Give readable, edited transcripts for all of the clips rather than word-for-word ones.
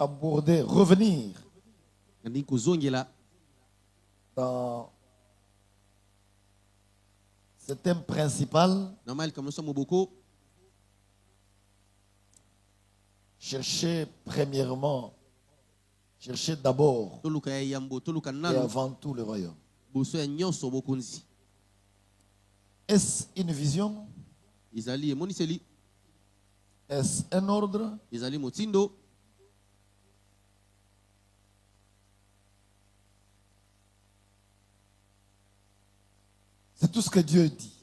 aborder, revenir dans ce thème principal. Cherchez premièrement, cherchez d'abord et avant tout le royaume. Est-ce une vision? Est-ce un ordre? C'est tout ce que Dieu dit.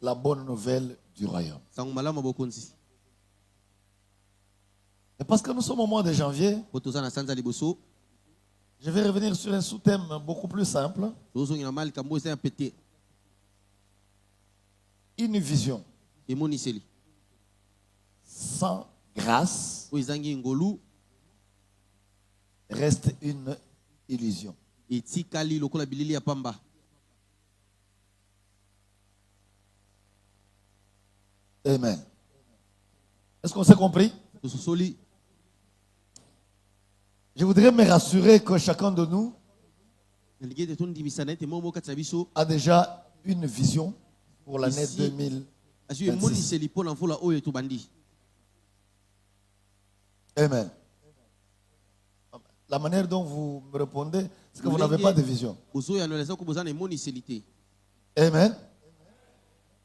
La bonne nouvelle du royaume. Et parce que nous sommes au mois de janvier, je vais revenir sur un sous-thème beaucoup plus simple. Une vision sans grâce reste une illusion. Amen. Est-ce qu'on s'est compris? Je voudrais me rassurer que chacun de nous a déjà une vision pour l'année 2026. Amen. La manière dont vous me répondez, c'est que vous n'avez pas de vision. Amen.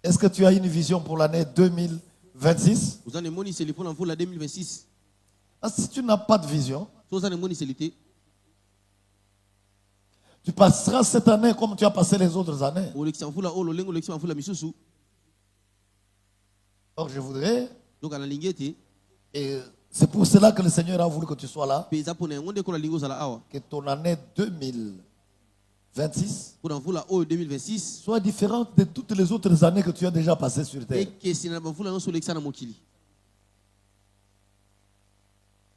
Est-ce que tu as une vision pour l'année 2026? Ah, si tu n'as pas de vision, tu passeras cette année comme tu as passé les autres années. Or, je voudrais, et c'est pour cela que le Seigneur a voulu que tu sois là, que ton année 2026 soit différente de toutes les autres années que tu as déjà passées sur terre.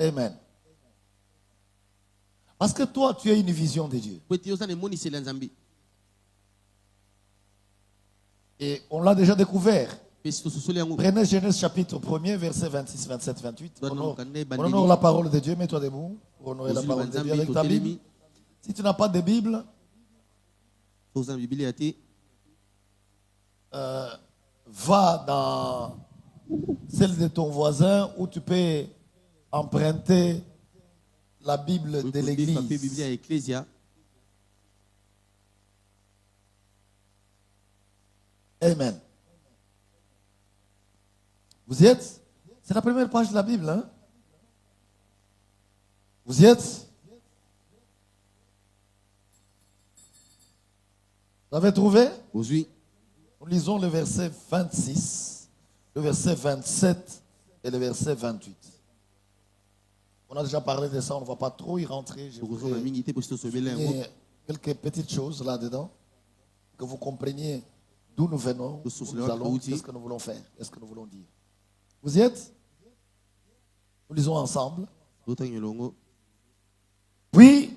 Amen. Parce que toi, tu as une vision de Dieu. Et on l'a déjà découvert. Prenez Genèse chapitre 1er, versets 26, 27, 28. On honore la parole de Dieu. Mets-toi debout pour honorer la parole de Dieu avec ta Bible. Si tu n'as pas de Bible, va dans celle de ton voisin où tu peux emprunter la Bible de l'église. Amen. Vous y êtes? C'est la première page de la Bible. Hein? Vous y êtes? Vous avez trouvé? Oui. Nous lisons le verset 26, le verset 27 et le verset 28. On a déjà parlé de ça, on ne va pas trop y rentrer. Je voudrais souligner quelques petites choses là-dedans, que vous compreniez d'où nous venons, où nous allons, qu'est-ce que nous voulons faire, qu'est-ce que nous voulons dire. Vous y êtes? Nous lisons ensemble. Puis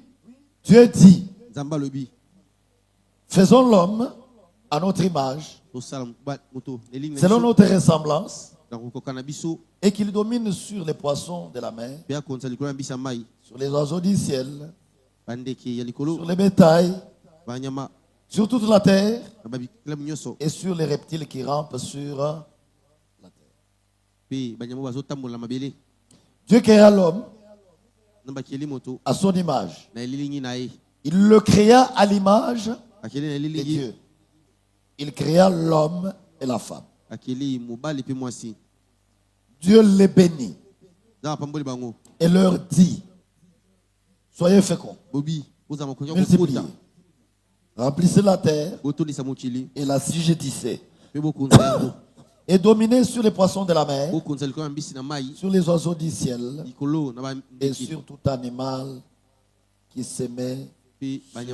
Dieu dit, faisons l'homme à notre image, selon notre ressemblance, et qu'il domine sur les poissons de la mer, sur les oiseaux du ciel, sur les bétails, sur toute la terre et sur les reptiles qui rampent sur la terre. Dieu créa l'homme à son image. Il le créa à l'image de Dieu. Il créa l'homme et la femme. Dieu les bénit et leur dit, soyez féconds, multipliez, remplissez la terre et la assujettissez, et dominez sur les poissons de la mer, sur les oiseaux du ciel et sur tout animal qui s'émet sur la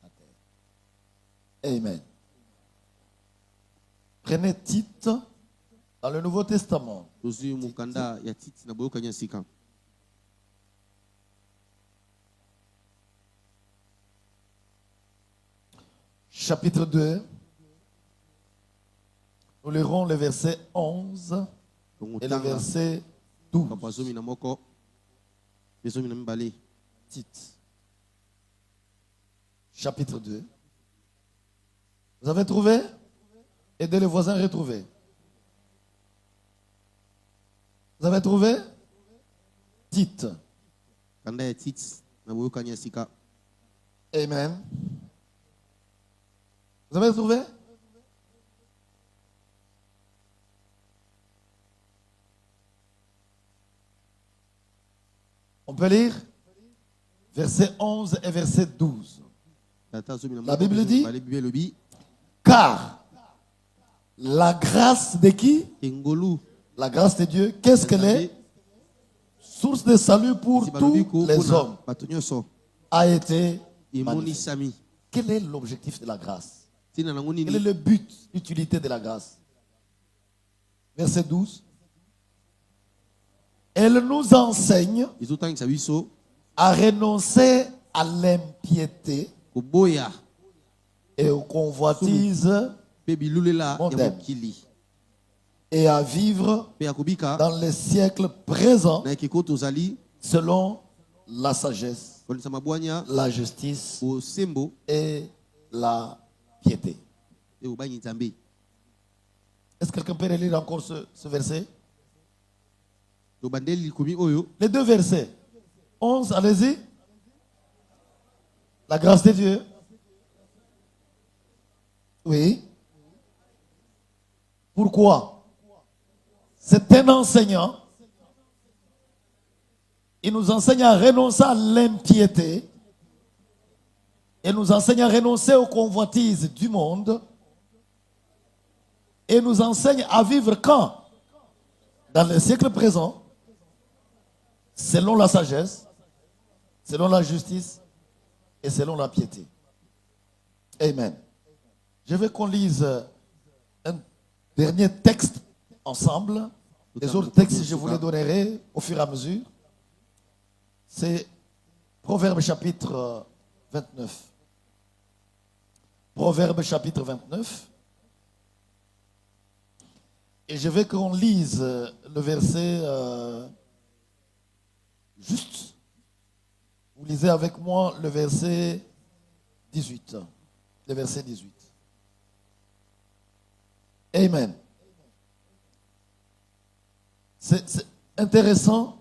terre. Amen. Prenez Tite dans le Nouveau Testament. Chapitre 2. Nous lirons le verset 11 Et le verset 12. Tite. Chapitre 2. Vous avez trouvé? Aidez les voisins à retrouver. Vous avez trouvé? Tite. Amen. Vous avez trouvé? On peut lire verset 11 et verset 12. La Bible dit, car la grâce de qui? La grâce de Dieu, qu'est-ce qu'elle est? Source de salut pour tous les hommes, a été manifestée. Quel est l'objectif de la grâce? Quel est le but, l'utilité de la grâce? Verset 12. Elle nous enseigne à renoncer à l'impiété et aux convoitises mondaines et à vivre dans les siècles présents selon la sagesse, la justice et la piété. Est-ce que quelqu'un peut lire encore ce verset? Les deux versets. 11, allez-y. La grâce de Dieu. Oui. Pourquoi? C'est un enseignant. Il nous enseigne à renoncer à l'impiété. Il nous enseigne à renoncer aux convoitises du monde. Et nous enseigne à vivre quand? Dans le siècle présent, selon la sagesse, selon la justice et selon la piété. Amen. Je veux qu'on lise un dernier texte ensemble. Les autres textes, je vous les donnerai au fur et à mesure. C'est Proverbe chapitre 29. Proverbe chapitre 29. Et je veux qu'on lise le verset juste. Vous lisez avec moi le verset 18. Le verset 18. Amen. C'est intéressant,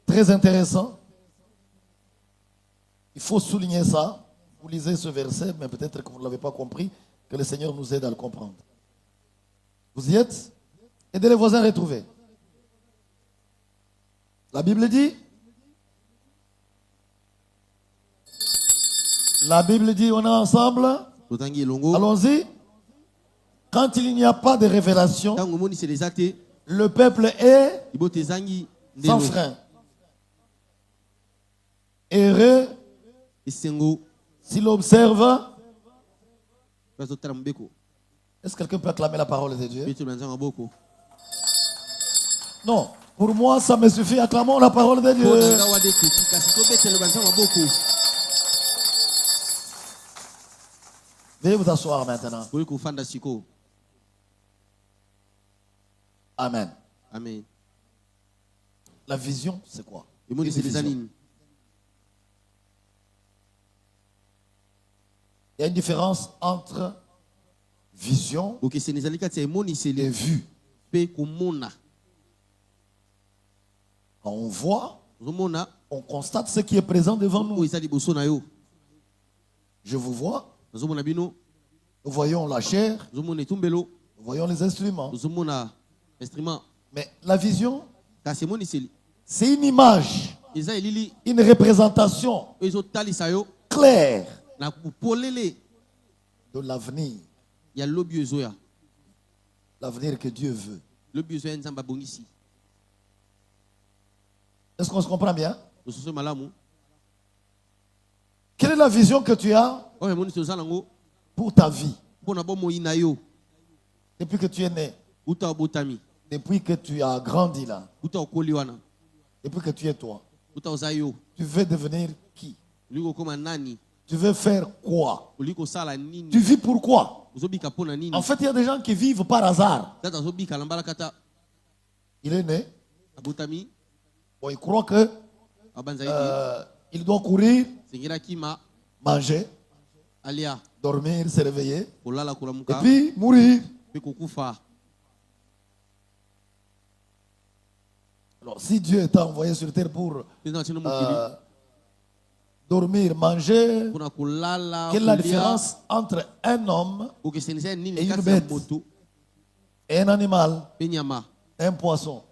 très intéressant. Il faut souligner ça. Vous lisez ce verset, mais peut-être que vous ne l'avez pas compris, que le Seigneur nous aide à le comprendre. Vous y êtes? Aidez les voisins à retrouver. La Bible dit, on est ensemble. Allons-y. Quand il n'y a pas de révélation, le peuple est sans frein. Heureux s'il observe. Est-ce que quelqu'un peut acclamer la parole de Dieu? Non, pour moi, ça me suffit. Acclamons la parole de Dieu. Veuillez vous asseoir maintenant. Amen. Amen. La vision, c'est quoi? Il y a une différence entre vision et vue. Quand on voit, on constate ce qui est présent devant nous. Je vous vois. Nous voyons la chair. Nous voyons les instruments. Mais la vision, c'est une image, une représentation claire de l'avenir. L'avenir que Dieu veut. Est-ce qu'on se comprend bien? Quelle est la vision que tu as pour ta vie? Depuis que tu es né. Depuis que tu as grandi là. Depuis que tu es toi. Tu veux devenir qui? Tu veux faire quoi? Tu vis pourquoi? En fait, il y a des gens qui vivent par hasard. Il est né. Bon, il croit que il doit courir, manger, dormir, se réveiller, et puis mourir. Alors, si Dieu est envoyé sur terre pour dormir, manger, quelle est la différence entre un homme et une bête, et un animal, un poisson?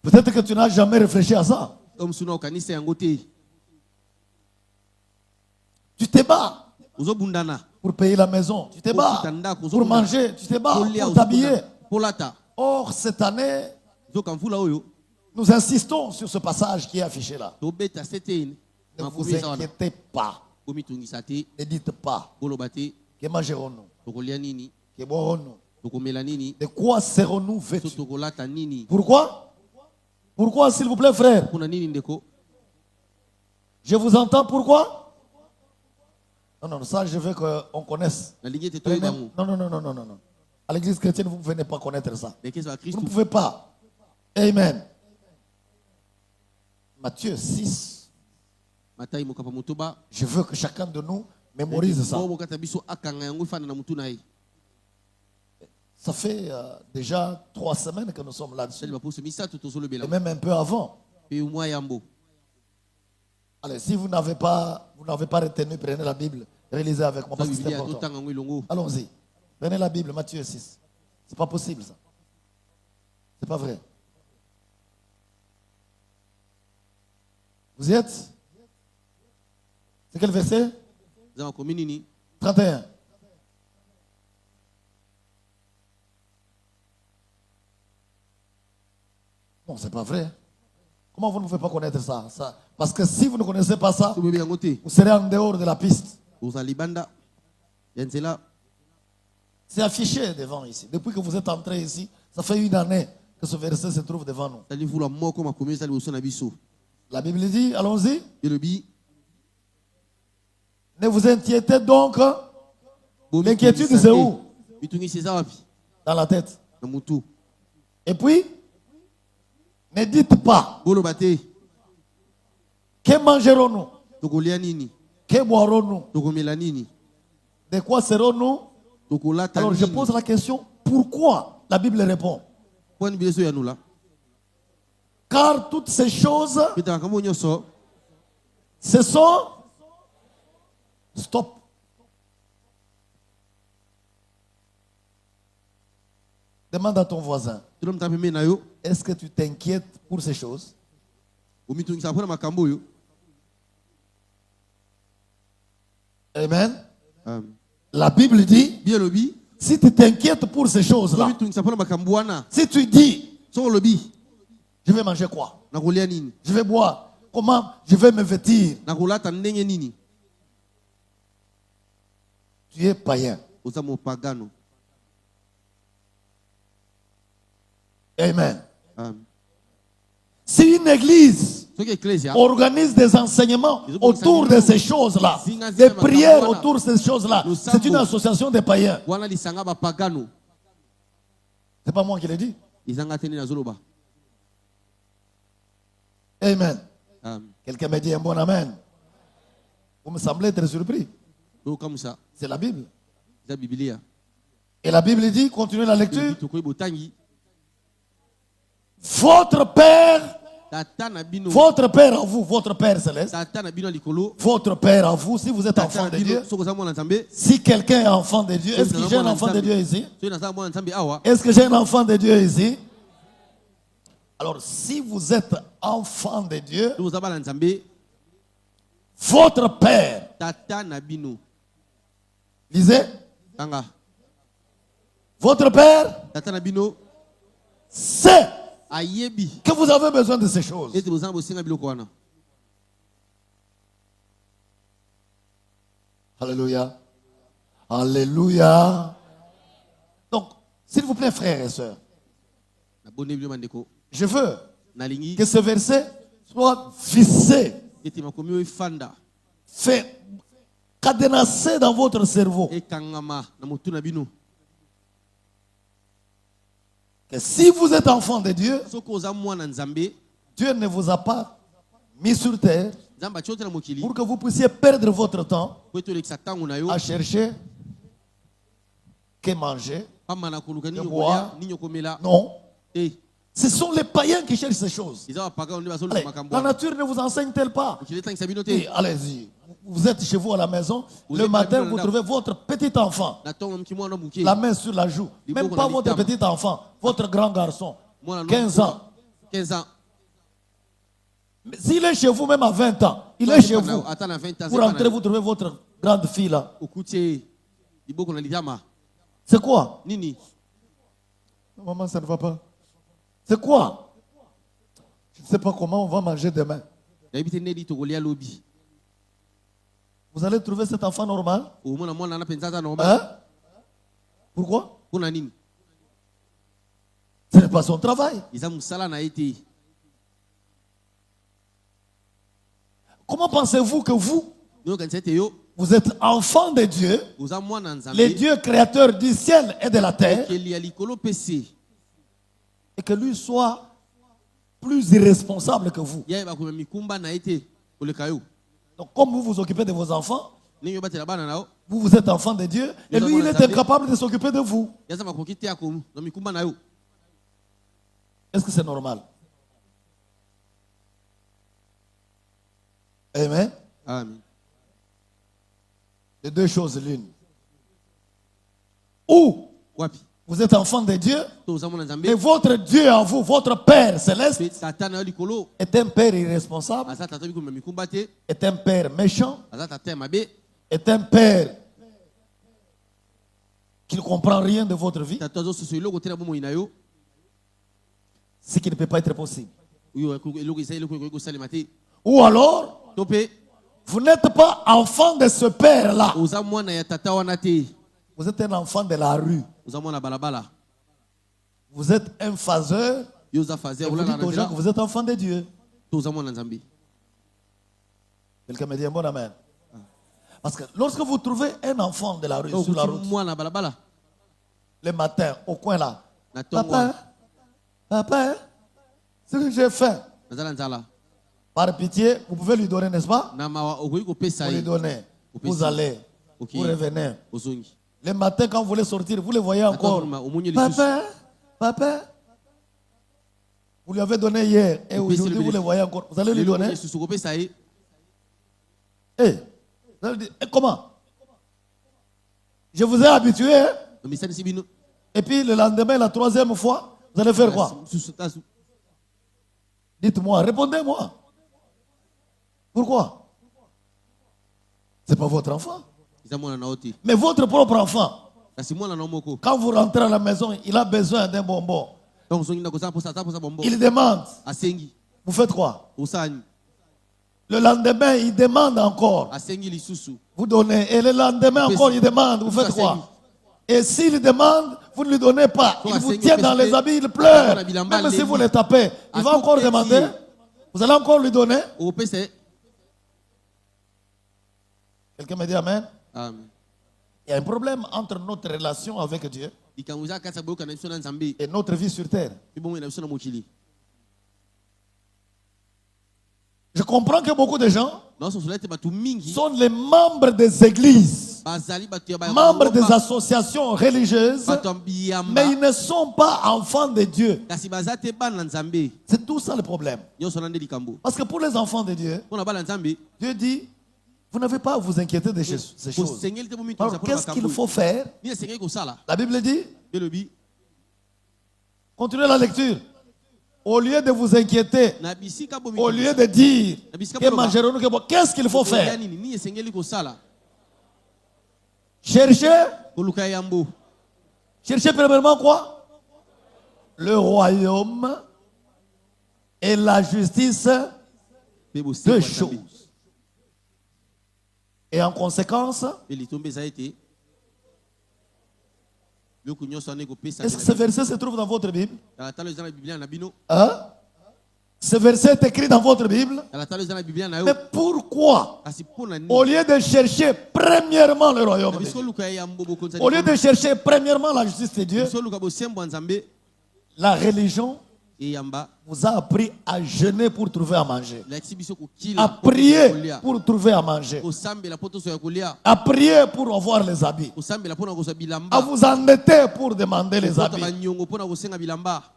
Peut-être que tu n'as jamais réfléchi à ça. Tu te bats pour payer la maison. Tu te bats pour manger. Tu te bats pour t'habiller. Or, cette année, nous insistons sur ce passage qui est affiché là. Ne vous inquiétez pas. Ne dites pas. Que mangerons-nous? Que boirons-nous? De quoi serons-nous vêtus? Pourquoi? Pourquoi, s'il vous plaît, frère? Je vous entends, pourquoi? Non, ça, je veux qu'on connaisse. Non. À l'église chrétienne, vous ne venez pas connaître ça. Vous ne pouvez pas. Amen. Matthieu 6. Je veux que chacun de nous mémorise ça. Ça fait déjà 3 semaines que nous sommes là-dessus. Et même un peu avant. Allez, si vous n'avez pas retenu, prenez la Bible. Réalisez avec moi parce que c'est important. Allons-y. Prenez la Bible, Matthieu 6. C'est pas possible ça. C'est pas vrai. Vous y êtes? C'est quel verset? 31. Non, c'est pas vrai. Comment vous ne pouvez pas connaître ça? Parce que si vous ne connaissez pas ça, vous serez en dehors de la piste. C'est affiché devant ici. Depuis que vous êtes entré ici, ça fait 1 année que ce verset se trouve devant nous. La Bible dit, allons-y. Ne vous inquiétez donc. L'inquiétude, c'est où? Dans la tête. Et puis, ne dites pas. Que mangerons-nous? Que boirons-nous? De quoi serons-nous? Alors je pose la question, pourquoi? La Bible répond. Car toutes ces choses, ce sont... Stop. Demande à ton voisin. Est-ce que tu t'inquiètes pour ces choses? Amen. La Bible dit, si tu t'inquiètes pour ces choses-là, si tu dis, je vais manger quoi? Je vais boire. Comment je vais me vêtir? Tu es païen. Amen. Si une église organise des enseignements autour de ces choses-là, des prières autour de ces choses-là, c'est une association de païens. C'est pas moi qui l'ai dit. Amen. Quelqu'un me dit un bon amen. Vous me semblez très surpris. C'est la Bible. Et la Bible dit, continuez la lecture. Votre Père à vous, votre Père céleste, votre Père à vous, si vous êtes enfant de Dieu, si quelqu'un est enfant de Dieu, est-ce que j'ai un enfant de Dieu ici? Est-ce que j'ai un enfant de Dieu ici? Alors, si vous êtes enfant de Dieu, votre Père, lisez, votre Père sait que vous avez besoin de ces choses. Alléluia. Alléluia. Donc, s'il vous plaît, frères et sœurs, je veux que ce verset soit vissé, fait cadenassé dans votre cerveau. que si vous êtes enfant de Dieu, Dieu ne vous a pas mis sur terre pour que vous puissiez perdre votre temps à chercher que manger, que boire. Non. Ce sont les païens qui cherchent ces choses. Allez, la nature ne vous enseigne-t-elle pas? Allez-y. Vous êtes chez vous à la maison, le matin vous trouvez votre petit enfant, la main sur la joue. Même pas votre petit enfant, votre grand garçon, 15 ans. S'il est chez vous même à 20 ans, il est chez vous. Vous rentrez, vous trouvez votre grande fille là. C'est quoi? Maman, ça ne va pas. C'est quoi? Je ne sais pas comment on va manger demain. Vous allez trouver cet enfant normal? Hein? Pourquoi? Ce n'est pas son travail. Comment pensez-vous que vous êtes enfant de Dieu, le Dieu créateur du ciel et de la terre, et que lui soit plus irresponsable que vous? Donc comme vous vous occupez de vos enfants, vous êtes enfant de Dieu, et lui il est incapable de s'occuper de vous. Est-ce que c'est normal? Amen. Amen. Les deux choses l'une. Ou vous êtes enfant de Dieu, et votre Dieu en vous, votre Père céleste, est un Père irresponsable, est un Père méchant, est un Père qui ne comprend rien de votre vie, ce qui ne peut pas être possible. Ou alors, vous n'êtes pas enfant de ce Père-là. Vous êtes un enfant de la rue. Vous êtes un phaseur. Et vous dites aux gens que vous êtes enfant de Dieu. Quelqu'un me dit un bon amen. Parce que lorsque vous trouvez un enfant de la rue sur la route, le matin, au coin là, papa, c'est ce que j'ai fait. Par pitié, vous pouvez lui donner, n'est-ce pas? Vous lui donnez. Vous allez. Vous revenez. Le matin, quand vous voulez sortir, vous le voyez encore. Papa. Vous lui avez donné hier. Et aujourd'hui, vous le voyez encore. Vous allez lui donner. Comment? Je vous ai habitué. Hein? Et puis le lendemain, la troisième fois, vous allez faire quoi? Dites-moi, répondez-moi. Pourquoi? Ce n'est pas votre enfant. Mais votre propre enfant, quand vous rentrez à la maison, il a besoin d'un bonbon. Il demande. Vous faites quoi? Le lendemain, il demande encore. Vous donnez. Et le lendemain encore, il demande. Vous faites quoi? Et s'il demande, vous ne lui donnez pas. Il vous tient dans les habits, il pleure. Même si vous le tapez, il va encore demander. Vous allez encore lui donner. Quelqu'un me dit amen? Amen. Il y a un problème entre notre relation avec Dieu et notre vie sur terre. Je comprends que beaucoup de gens sont les membres des églises, membres des associations religieuses, mais ils ne sont pas enfants de Dieu. C'est tout ça le problème. Parce que pour les enfants de Dieu, Dieu dit, vous n'avez pas à vous inquiéter de ces choses. Alors, qu'est-ce qu'il faut faire? La Bible dit, continuez la lecture. Au lieu de vous inquiéter, au lieu de dire que mangerons-nous, qu'est-ce qu'il faut faire? Cherchez premièrement quoi? Le royaume et la justice, deux choses. Et en conséquence, est-ce que ce verset se trouve dans votre Bible? Hein? Ce verset est écrit dans votre Bible. Mais pourquoi, au lieu de chercher premièrement le royaume de Dieu, au lieu de chercher premièrement la justice de Dieu, La religion vous a appris à jeûner pour trouver à manger, à prier pour trouver à manger, à prier pour avoir les habits, à vous endetter pour demander les habits,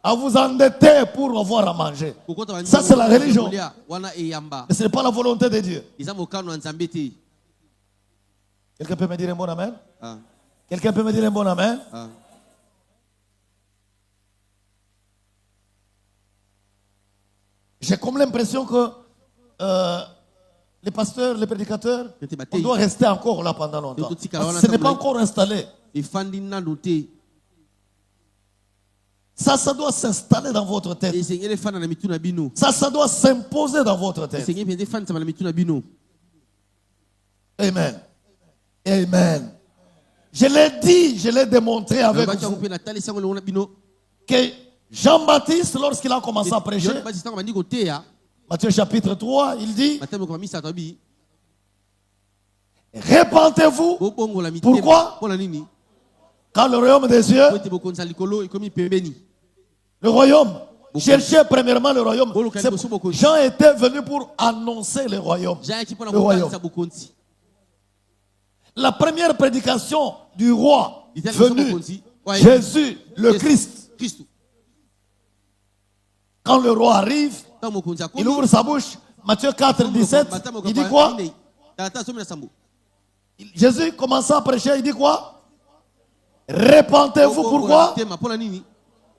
à vous endetter pour avoir à manger. Ça, c'est la religion. Et ce n'est pas la volonté de Dieu. Quelqu'un peut me dire un bon amen? Quelqu'un peut me dire un bon amen? J'ai comme l'impression que les pasteurs, les prédicateurs, on doit rester encore là pendant longtemps. Ce n'est pas encore installé. Ça doit s'installer dans votre tête. Ça doit s'imposer dans votre tête. Amen. Amen. Je l'ai dit, je l'ai démontré avec vous que Jean-Baptiste, lorsqu'il a commencé à prêcher, Matthieu chapitre 3, il dit: répentez-vous. Pourquoi? Car le royaume des cieux, le royaume, cherchez premièrement le royaume. Jean était venu pour annoncer le royaume. La première prédication du roi venu, Jésus, le Christ. Quand le roi arrive, il ouvre sa bouche. Matthieu 4, 17, il dit quoi? Jésus commence à prêcher, il dit quoi? Répentez-vous, pourquoi?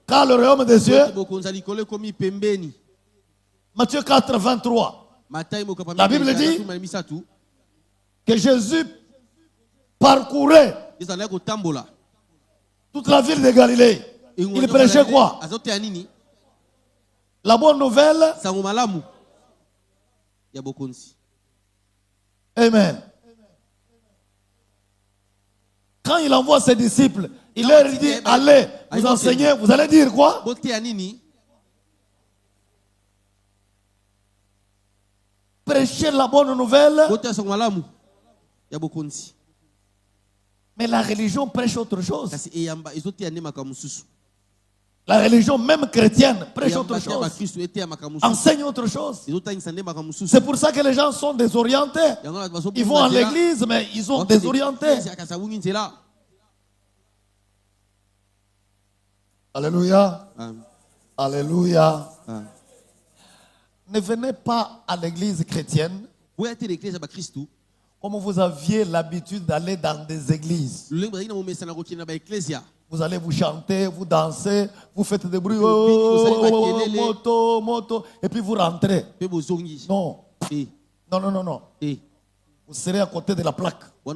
Car le royaume des cieux. Matthieu 4, 23. La Bible dit que Jésus parcourait toute la ville de Galilée. Il prêchait quoi? La bonne nouvelle. Amen. Quand il envoie ses disciples, il leur dit: allez, vous enseignez, vous allez dire quoi? Prêchez la bonne nouvelle. Mais la religion prêche autre chose. La religion, même chrétienne, prêche autre chose. Enseigne autre chose. C'est pour ça que les gens sont désorientés. Ils vont à l'église, mais ils sont désorientés. Alléluia. Alléluia. Ne venez pas à l'église chrétienne comme vous aviez l'habitude d'aller dans des églises. Vous allez vous chanter, vous dansez, vous faites des bruits, moto, moto, et puis vous rentrez. Non. Non, non, non, non. Vous serez à côté de la plaque. Quand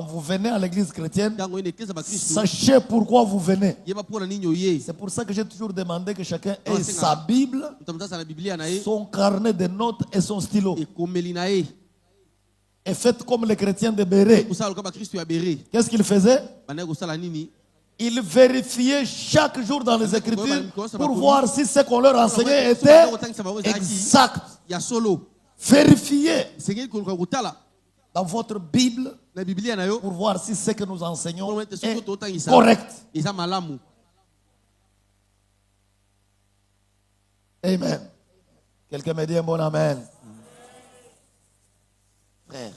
vous venez à l'église chrétienne, sachez pourquoi vous venez. C'est pour ça que j'ai toujours demandé que chacun ait sa Bible, son carnet de notes et son stylo. Et faites comme les chrétiens de Béret. Qu'est-ce qu'ils faisaient? Ils vérifiaient chaque jour dans les Écritures pour voir si ce qu'on leur enseignait était exact. Vérifiez dans votre Bible pour voir si ce que nous enseignons est correct. Amen. Quelqu'un me dit un bon amen. Frère,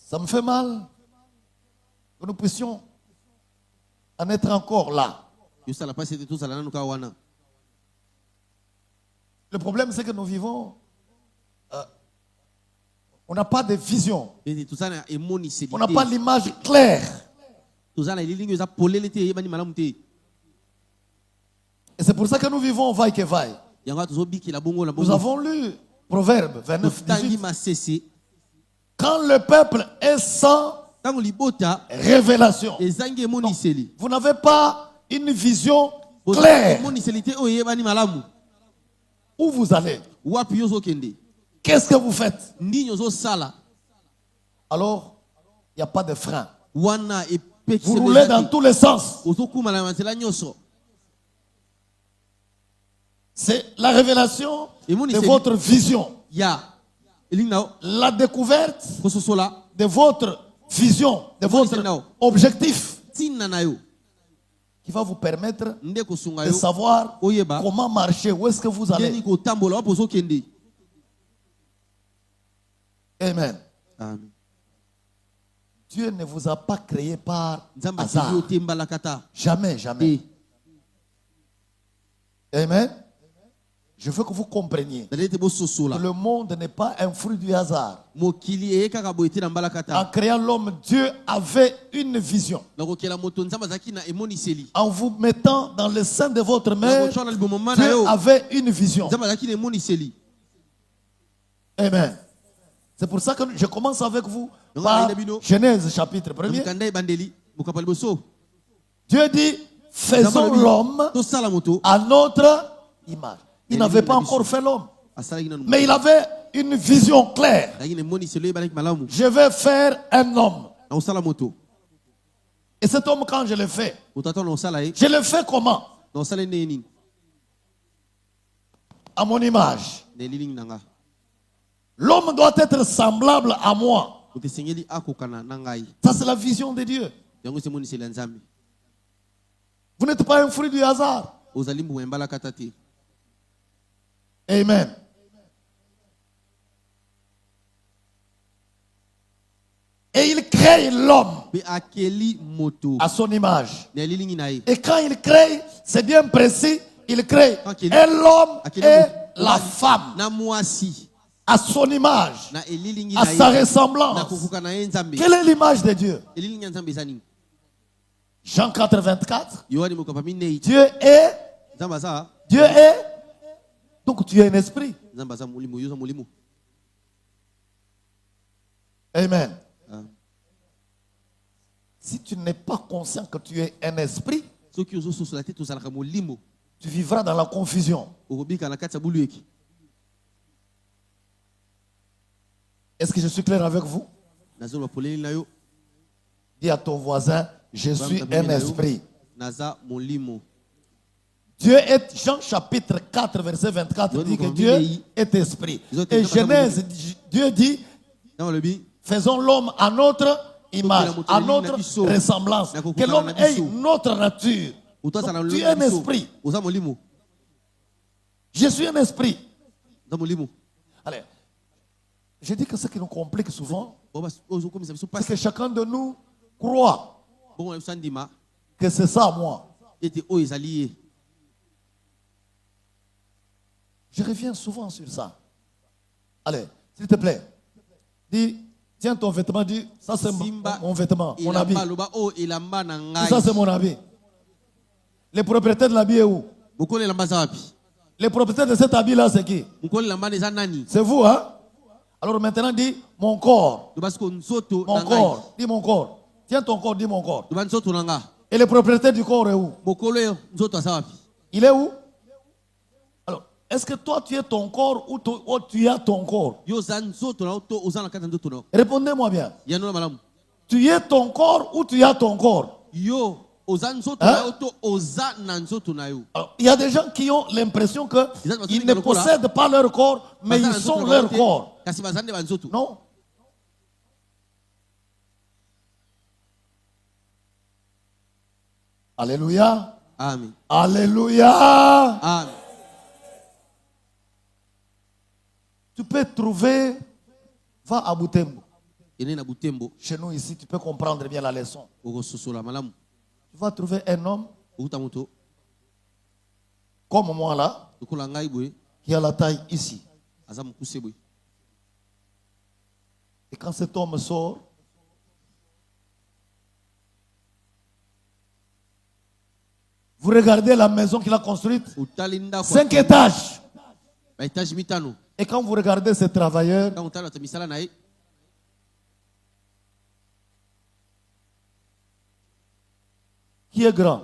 ça me fait mal que nous puissions en être encore là. Le problème, c'est que nous vivons, on n'a pas de vision, on n'a pas l'image claire. Et c'est pour ça que nous vivons vaille que vaille. Nous avons lu Proverbe 29, 18. Quand le peuple est sans révélation, non, vous n'avez pas une vision claire. Où vous allez? Qu'est-ce que vous faites? Alors, il n'y a pas de frein. Vous roulez dans tous les sens. C'est la révélation de votre vision. La découverte de votre vision, de votre objectif, qui va vous permettre de savoir comment marcher, où est-ce que vous allez. Amen. Amen. Dieu ne vous a pas créé par hasard. Jamais, jamais. Amen. Je veux que vous compreniez que le monde n'est pas un fruit du hasard. En créant l'homme, Dieu avait une vision. En vous mettant dans le sein de votre mère, Dieu avait une vision. Amen. C'est pour ça que je commence avec vous par Genèse chapitre 1er. Dieu dit, faisons l'homme à notre image. Il n'avait pas encore fait l'homme. Mais il avait une vision claire. Je vais faire un homme. Et cet homme, quand je le fais, je le fais comment? À mon image. L'homme doit être semblable à moi. Ça, c'est la vision de Dieu. Vous n'êtes pas un fruit du hasard. Amen. Et il crée l'homme à son image. Et quand il crée, c'est bien précis, il crée et l'homme et la femme à son image, à sa ressemblance. Quelle est l'image de Dieu? Jean 4, 24. Dieu est. Donc tu es un esprit. Amen. Si tu n'es pas conscient que tu es un esprit, tu vivras dans la confusion. Est-ce que je suis clair avec vous? Dis à ton voisin, je suis un esprit. Dieu est, Jean chapitre 4, verset 24 dit que Dieu est esprit. Et Genèse, Dieu dit, faisons l'homme à notre image, à notre ressemblance. Que l'homme ait notre nature. Donc, tu es un esprit. Je suis un esprit. Allez, je dis que ce qui nous complique souvent, c'est que chacun de nous croit que c'est ça moi. Je reviens souvent sur ça. Allez, s'il te plaît, dis, tiens ton vêtement, dis, ça c'est mon vêtement, mon habit. Ça c'est mon habit. Le propriétaire de l'habit est où? Le propriétaire de cet habit-là, c'est qui? C'est vous, hein? Alors maintenant, dis, mon corps. Mon corps, dis mon corps. Tiens ton corps, dis mon corps. Et le propriétaire du corps est où? Il est où? Alors, est-ce que toi tu es ton corps ou tu as ton corps? Répondez-moi bien. Tu es ton corps ou tu as ton corps? Hein? Alors, il y a des gens qui ont l'impression qu'ils ne possèdent pas leur corps, mais ils sont leur corps. Non. Alléluia. Amen. Alléluia. Amen. Tu peux trouver, va à Butembo. Chez nous ici, tu peux comprendre bien la leçon. Tu vas trouver un homme comme moi là, qui a la taille ici. Et quand cet homme sort, vous regardez la maison qu'il a construite, 5 étages. Et quand vous regardez ces travailleurs, qui est grand?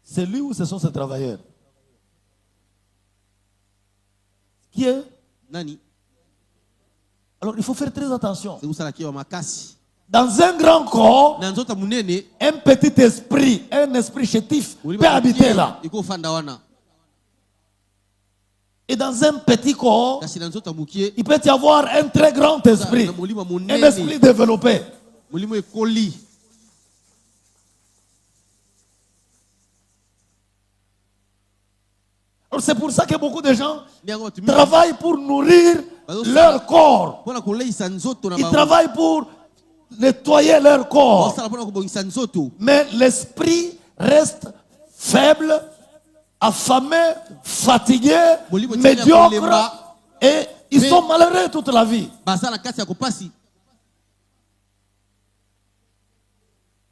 C'est lui ou ce sont ces travailleurs? Qui est? Alors il faut faire très attention. Dans un grand corps, un petit esprit, un esprit chétif peut habiter là. Et dans un petit corps, il peut y avoir un très grand esprit, un esprit développé. C'est pour ça que beaucoup de gens travaillent pour nourrir leur corps. Ils travaillent pour nettoyer leur corps. Mais l'esprit reste faible, affamé, fatigué, médiocre, et ils sont malheureux toute la vie.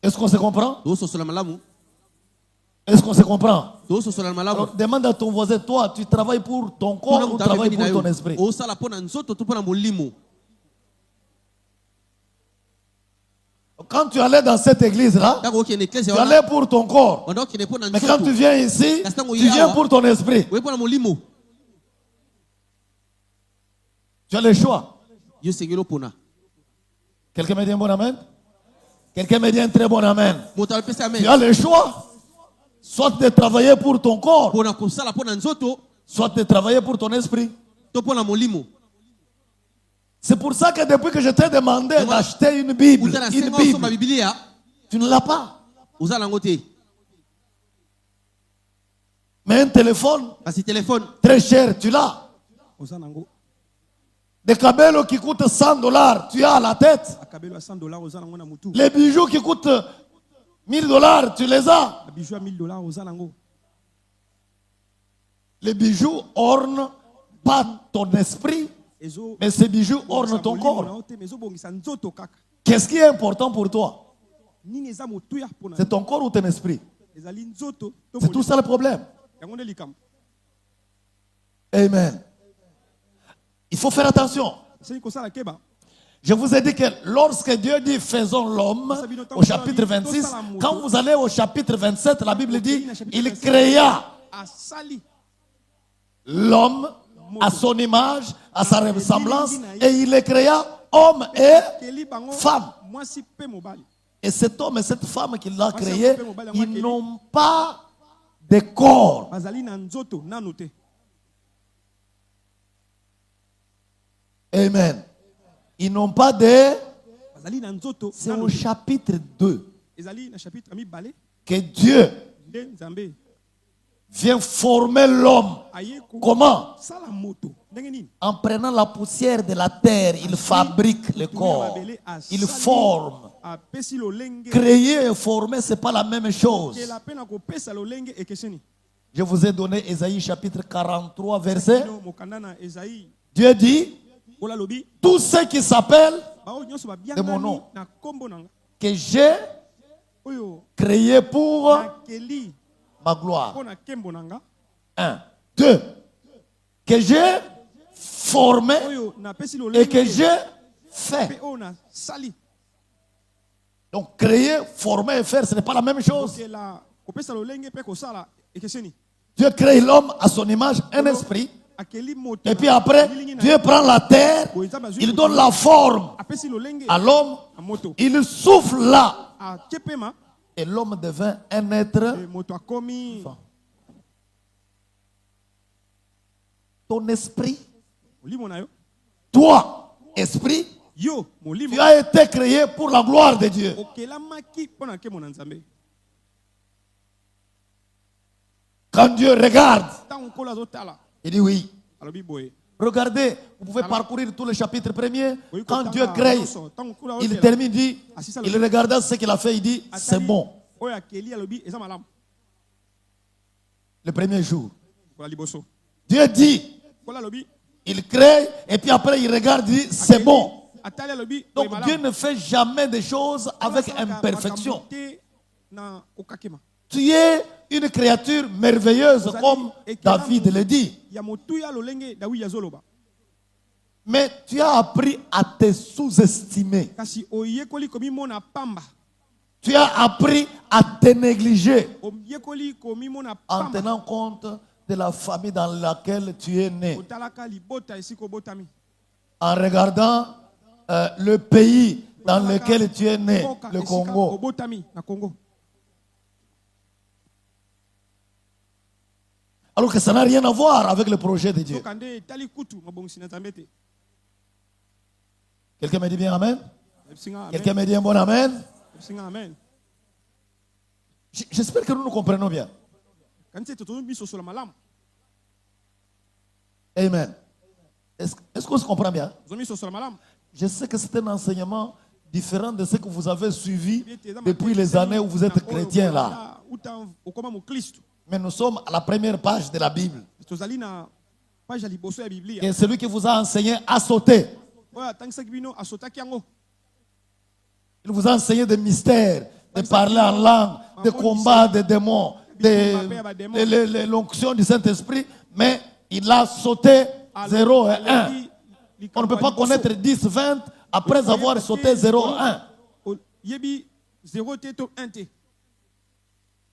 Est-ce qu'on se comprend? Est-ce qu'on se comprend? Alors, demande à ton voisin, toi, tu travailles pour ton corps ou tu travailles pour ton esprit? Quand tu allais dans cette église-là, tu allais pour ton corps. Mais quand tu viens ici, tu viens pour ton esprit. Tu as le choix. Quelqu'un me dit un bon amen? Quelqu'un me dit un très bon amen? Tu as le choix. Soit de travailler pour ton corps, soit de travailler pour ton esprit. C'est pour ça que depuis que je t'ai demandé d'acheter une Bible, tu ne l'as pas. Mais un téléphone très cher, tu l'as. Des cabellos qui coûtent $100, tu as à la tête. Les bijoux qui coûtent $1000, tu les as. Les bijoux ornent pas ton esprit, mais ces bijoux ornent ton corps. Qu'est-ce qui est important pour toi? C'est ton corps ou ton esprit? C'est tout ça le problème. Amen. Il faut faire attention. Je vous ai dit que lorsque Dieu dit faisons l'homme, au chapitre 26, quand vous allez au chapitre 27, la Bible dit il créa l'homme à son image, à sa ressemblance, et il les créa homme et femme. Et cet homme et cette femme qu'il a créé, ils n'ont pas de corps. Amen. Ils n'ont pas de... C'est au chapitre 2 que Dieu vient former l'homme. Comment? En prenant la poussière de la terre, il fabrique le corps. Il forme. Créer et former, ce n'est pas la même chose. Je vous ai donné Ésaïe chapitre 43, verset. Dieu dit, tous ceux qui s'appellent de mon nom, que j'ai créé pour ma gloire. 1. 2. Que j'ai formé et que j'ai fait. Donc créer, former et faire, ce n'est pas la même chose. Dieu crée l'homme à son image, un esprit. Et puis après, Dieu prend la terre, il donne la forme à l'homme, il souffle là. Et l'homme devint un être vivant. Ton esprit, toi, esprit, tu as été créé pour la gloire de Dieu. Quand Dieu regarde, il dit oui. Regardez, vous pouvez parcourir tous les chapitres premiers. Quand Dieu crée, il termine, dit, il regarda ce qu'il a fait, il dit, c'est bon. Le premier jour. Dieu dit, il crée, et puis après il regarde, il dit, c'est bon. Donc Dieu ne fait jamais des choses avec imperfection. Tu es une créature merveilleuse comme David le dit. Mais tu as appris à te sous-estimer. Tu as appris à te négliger en tenant compte de la famille dans laquelle tu es né. En regardant le pays dans lequel tu es né, le Congo. Alors que ça n'a rien à voir avec le projet de Dieu. Quelqu'un me dit bien amen? Quelqu'un me dit un bon amen. J'espère que nous nous comprenons bien. Amen. Est-ce qu'on se comprend bien? Je sais que c'est un enseignement différent de ce que vous avez suivi depuis les années où vous êtes chrétien là. Mais nous sommes à la première page de la Bible. Et celui qui vous a enseigné à sauter. Il vous a enseigné des mystères, de parler en langue, de combat des démons, de l'onction du Saint-Esprit, mais il a sauté 0 et 1. On ne peut pas connaître 10, 20 après avoir sauté 0 et 1.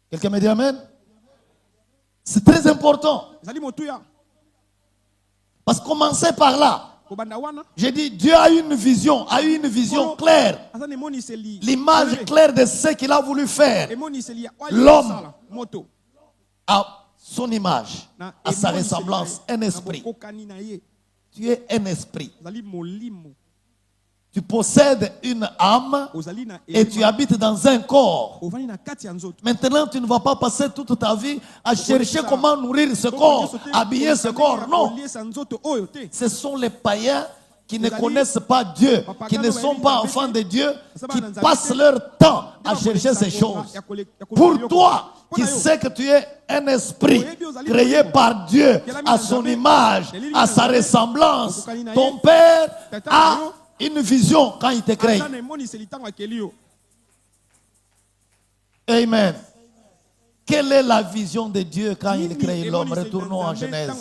Quelqu'un me dit amen? C'est très important. Parce que commencez par là. J'ai dit, Dieu a eu une vision claire. L'image claire de ce qu'il a voulu faire. L'homme a son image, à sa ressemblance, un esprit. Tu es un esprit. Tu possèdes une âme et tu habites dans un corps. Maintenant, tu ne vas pas passer toute ta vie à chercher comment nourrir ce corps, habiller ce corps. Non. Ce sont les païens qui ne connaissent pas Dieu, qui ne sont pas enfants de Dieu, qui passent leur temps à chercher ces choses. Pour toi, qui sais que tu es un esprit créé par Dieu à son image, à sa ressemblance, ton Père a une vision quand il te crée. Amen. Quelle est la vision de Dieu quand il crée l'homme? Retournons en Genèse.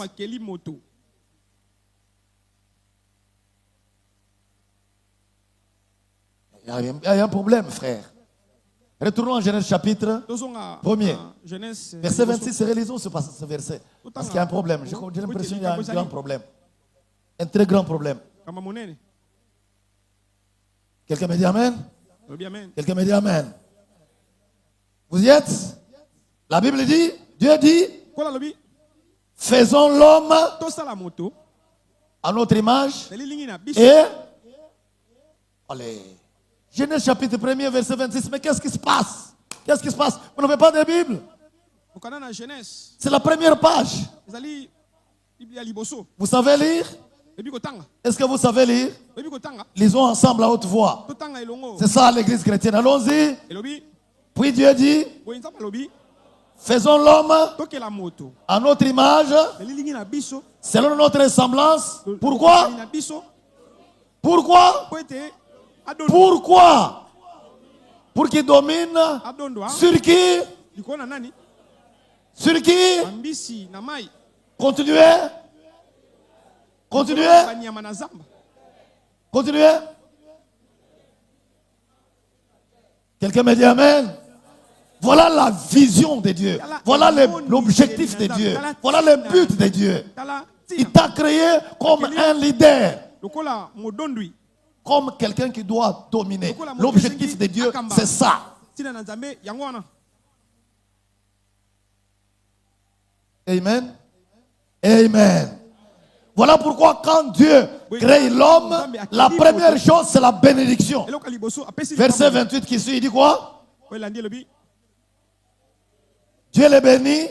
Il y a un problème, frère. Retournons en Genèse chapitre 1er. Verset 26, relisons ce verset. Parce qu'il y a un problème. J'ai l'impression qu'il y a un grand problème. Un très grand problème. Quelqu'un me dit amen? Quelqu'un me dit amen? Vous y êtes? La Bible dit, Dieu dit, faisons l'homme à notre image et... Allez. Genèse chapitre 1er, verset 26. Mais qu'est-ce qui se passe? Qu'est-ce qui se passe? Vous n'avez pas de Bible? C'est la première page. Vous savez lire? Est-ce que vous savez lire? Lisons ensemble à haute voix. C'est ça l'église chrétienne. Allons-y. Puis Dieu dit, faisons l'homme à notre image, selon notre ressemblance. Pourquoi? Pourquoi? Pourquoi? Pour qu'il domine sur qui? Sur qui? Continuez. Continuez. Continuez. Quelqu'un me dit amen. Voilà la vision de Dieu. Voilà l'objectif de Dieu. Voilà le but de Dieu. Il t'a créé comme un leader. Comme quelqu'un qui doit dominer. L'objectif de Dieu, c'est ça. Amen. Amen. Voilà pourquoi quand Dieu crée l'homme, la première chose, c'est la bénédiction. Verset 28 qui suit, il dit quoi? Dieu les bénit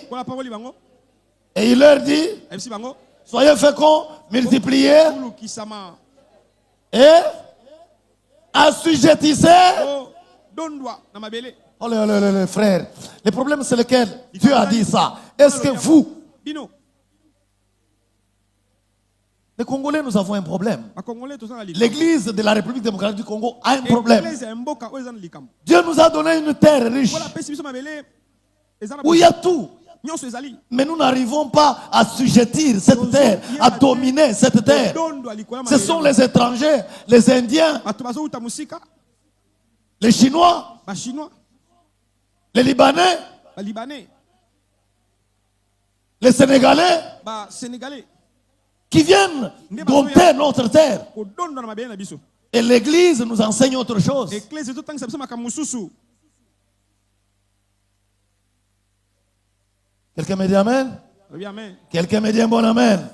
et il leur dit, soyez féconds, multipliez et assujettissez. Oh les frères, le problème c'est lequel? Dieu a dit ça. Est-ce que vous, les Congolais, nous avons un problème. L'église de la République démocratique du Congo a un problème. Dieu nous a donné une terre riche où il y a tout. Mais nous n'arrivons pas à assujettir cette terre, à dominer cette terre. Ce sont les étrangers, les Indiens, les Chinois, les Libanais, les Sénégalais, qui viennent dompter notre terre. Et l'église nous enseigne autre chose. Quelqu'un me dit amen? Quelqu'un me dit un bon amen?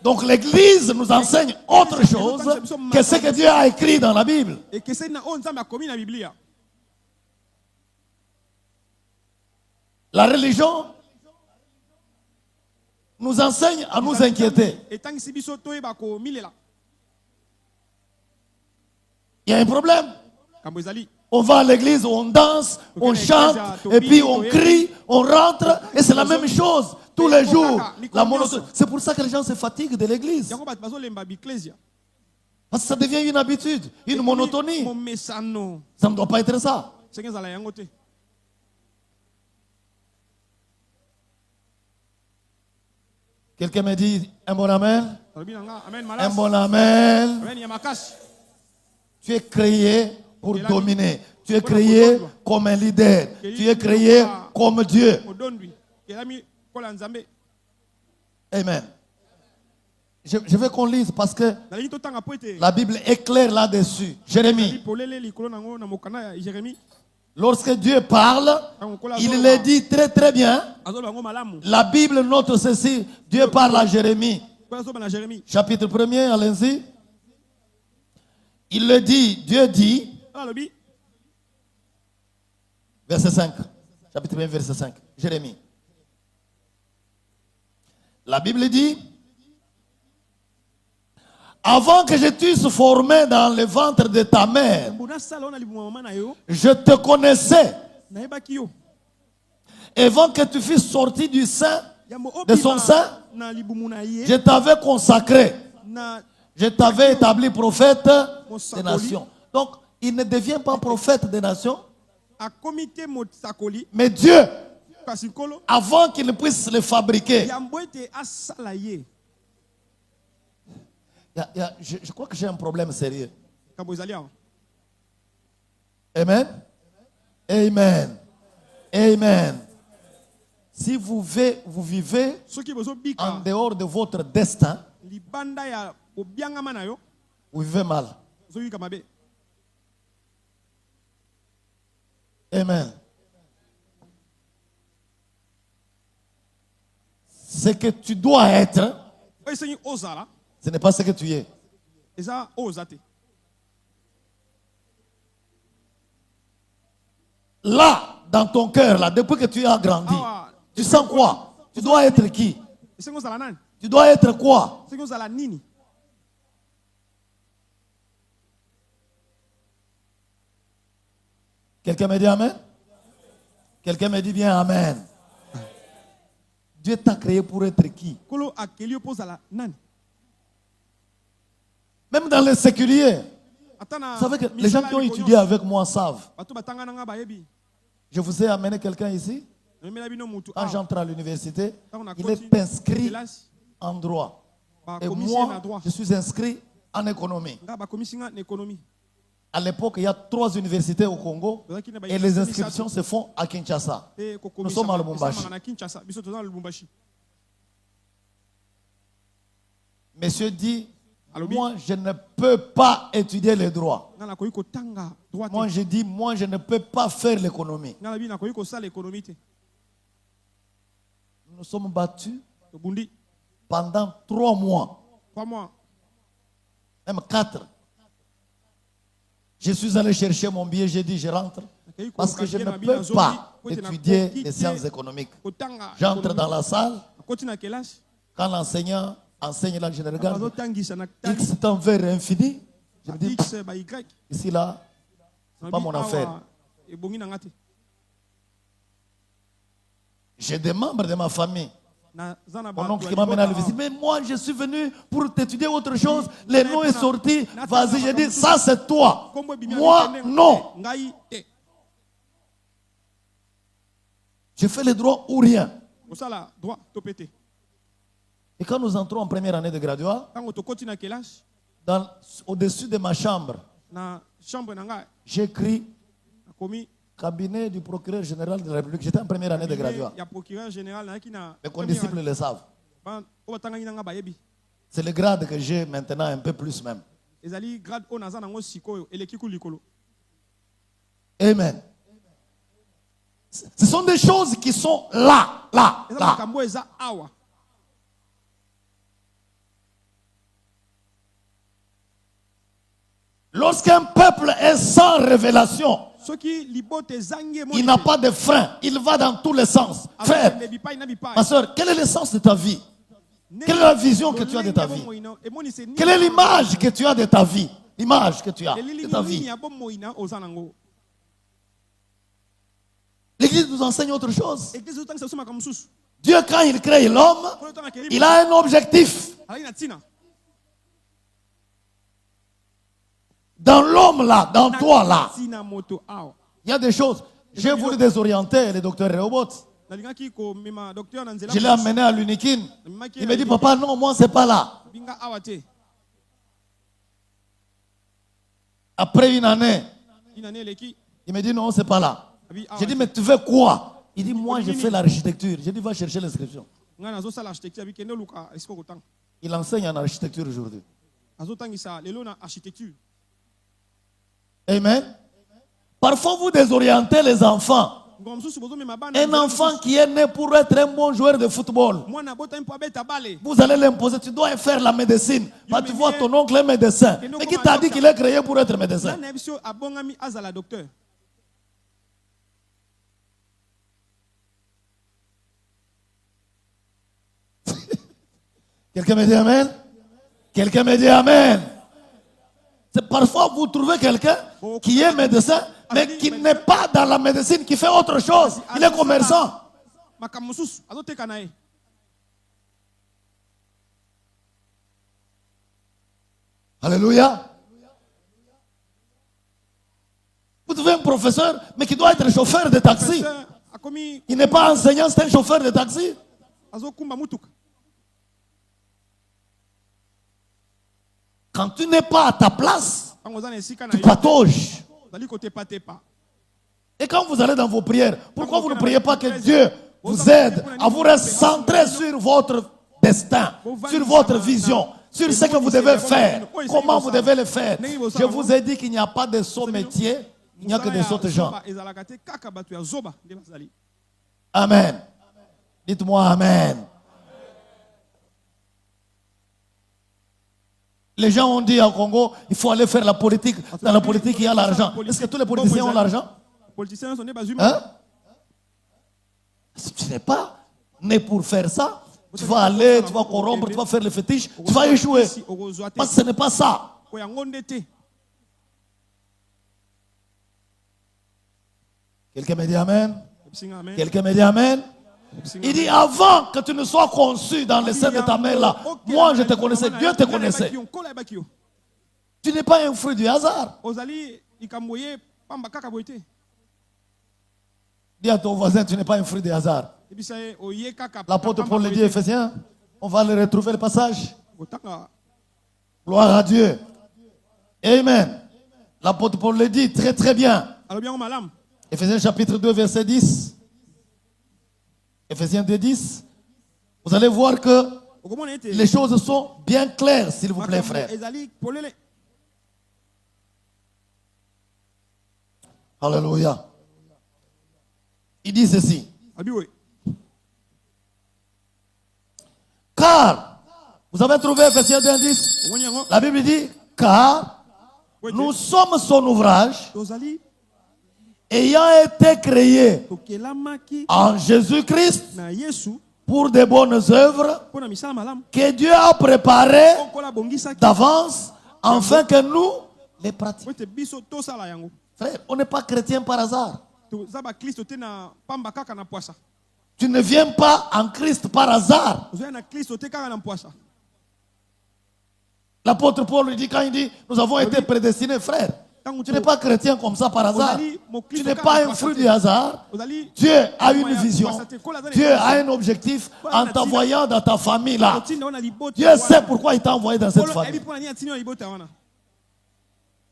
Donc l'église nous enseigne autre chose que ce que Dieu a écrit dans la Bible. La religion nous enseigne à nous inquiéter. Il y a un problème. On va à l'église, on danse, on chante, et puis on crie, on rentre, et c'est la même chose tous les jours. La monotonie. C'est pour ça que les gens se fatiguent de l'église. Parce que ça devient une habitude, une monotonie. Ça ne doit pas être ça. Quelqu'un me dit un bon amen. Un bon amen. Tu es créé pour dominer. Tu es créé comme un leader. Tu es créé comme Dieu. Amen. Je veux qu'on lise parce que la Bible est claire là-dessus. Jérémie. Lorsque Dieu parle, il le dit très très bien. La Bible note ceci. Dieu parle à Jérémie. Chapitre 1er, allez-y. Il le dit, Dieu dit. Verset 5. Chapitre 1, verset 5. Jérémie. La Bible dit. Avant que je t'eusse formé dans le ventre de ta mère, je te connaissais. Et avant que tu fusses sorti du sein, de son sein, je t'avais consacré. Je t'avais établi prophète des nations. Donc, il ne devient pas prophète des nations. Mais Dieu, avant qu'il ne puisse le fabriquer, je crois que j'ai un problème sérieux. Amen. Amen. Amen. Si vous vivez en dehors de votre destin, vous vivez mal. Amen. Ce que tu dois être, ce n'est pas ce que tu es. Là, dans ton cœur, là, depuis que tu as grandi, tu sens quoi? Tu dois être qui? Tu dois être quoi? Quelqu'un me dit amen? Quelqu'un me dit bien amen. Dieu t'a créé pour être qui? Même dans les séculiers. Vous savez que les gens qui ont étudié avec moi savent. Je vous ai amené quelqu'un ici. Quand j'entre à l'université, il est inscrit en droit. Et moi, je suis inscrit en économie. À l'époque, il y a 3 universités au Congo et les inscriptions se font à Kinshasa. Nous sommes à Lubumbashi. Monsieur dit, moi, je ne peux pas étudier le droit. Moi, je dis, moi, je ne peux pas faire l'économie. Nous nous sommes battus pendant 3 mois. Même 4. Je suis allé chercher mon billet, j'ai dit, je rentre. Parce que je ne peux pas étudier les sciences économiques. J'entre dans la salle. Quand l'enseignant enseigne là, je le regarde. X est un vers infini. Je me dis, ici là, ce n'est pas mon affaire. J'ai des membres de ma famille. Mon oncle qui m'a mené à l'université. Mais moi, je suis venu pour t'étudier autre chose. Le nom est sorti. Vas-y, j'ai dit, ça c'est toi. Moi, non. Je fais le droit ou rien. Et quand nous entrons en première année de graduat, au-dessus de ma chambre, j'écris cabinet du procureur général de la République. J'étais en première année de graduat. Les condisciples le savent. C'est le grade que j'ai maintenant, un peu plus même. Amen. Ce sont des choses qui sont là. Lorsqu'un peuple est sans révélation, il n'a pas de frein. Il va dans tous les sens. Frère, ma soeur, quel est le sens de ta vie? Quelle est la vision que tu as de ta vie? Quelle est l'image que tu as de ta vie? L'image que tu as de ta vie. L'Église nous enseigne autre chose. Dieu, quand il crée l'homme, il a un objectif. Dans l'homme là, dans toi là, il y a des choses. J'ai voulu désorienter le docteur Rehoboth. Je l'ai amené à l'Unikin. Il me dit, papa, non, moi, c'est pas là. Après une année, il me dit, non, c'est pas là. J'ai dit, mais tu veux quoi? Il dit, moi, je fais l'architecture. J'ai dit, va chercher l'inscription. Il enseigne en architecture aujourd'hui. Amen. Parfois, vous désorientez les enfants. Un enfant qui est né pour être un bon joueur de football, vous allez l'imposer, tu dois faire la médecine. Bah, tu vois ton oncle est médecin. Mais qui t'a dit qu'il est créé pour être médecin? Quelqu'un me dit amen? Quelqu'un me dit amen? C'est parfois vous trouvez quelqu'un qui est médecin, mais qui n'est pas dans la médecine, qui fait autre chose. Il est commerçant. Alléluia. Vous trouvez un professeur, mais qui doit être chauffeur de taxi. Il n'est pas enseignant, c'est un chauffeur de taxi. Quand tu n'es pas à ta place, tu patauges. Et quand vous allez dans vos prières, pourquoi vous ne priez pas que Dieu vous aide à vous recentrer sur votre destin, sur votre vision, sur ce que vous devez faire, comment vous devez le faire? Je vous ai dit qu'il n'y a pas de sot métier, il n'y a que des autres gens. Amen. Dites-moi amen. Les gens ont dit au Congo, il faut aller faire la politique. Dans la politique, il y a l'argent. Est-ce que tous les politiciens ont l'argent? Hein? Si tu n'es pas né pour faire ça, tu vas aller, tu vas corrompre, tu vas faire le fétiche, tu vas échouer. Parce que ce n'est pas ça. Quelqu'un me dit amen? Quelqu'un me dit amen? Il dit, avant que tu ne sois conçu dans le sein de ta mère là, moi je te connaissais, Dieu te connaissait. Tu n'es pas un fruit du hasard. Dis à ton voisin, tu n'es pas un fruit du hasard. L'apôtre Paul le dit, Éphésiens, on va le retrouver le passage. Gloire à Dieu. Amen. L'apôtre Paul le dit très très bien. Éphésiens chapitre 2 verset 10. Éphésiens 2, 10. Vous allez voir que les choses sont bien claires, s'il vous plaît, frère. Alléluia. Il dit ceci. Car, vous avez trouvé Éphésiens 2, 10. La Bible dit, car nous sommes son ouvrage, ayant été créé en Jésus-Christ pour de bonnes œuvres que Dieu a préparées d'avance afin que nous les pratiquions. Frère, on n'est pas chrétien par hasard. Tu ne viens pas en Christ par hasard. L'apôtre Paul dit, quand il dit, nous avons été prédestinés, frère. Tu n'es pas chrétien comme ça par hasard. Tu n'es pas un fruit du hasard. Dieu a une vision. Dieu a un objectif en t'envoyant dans ta famille là. Dieu sait pourquoi il t'a envoyé dans cette famille.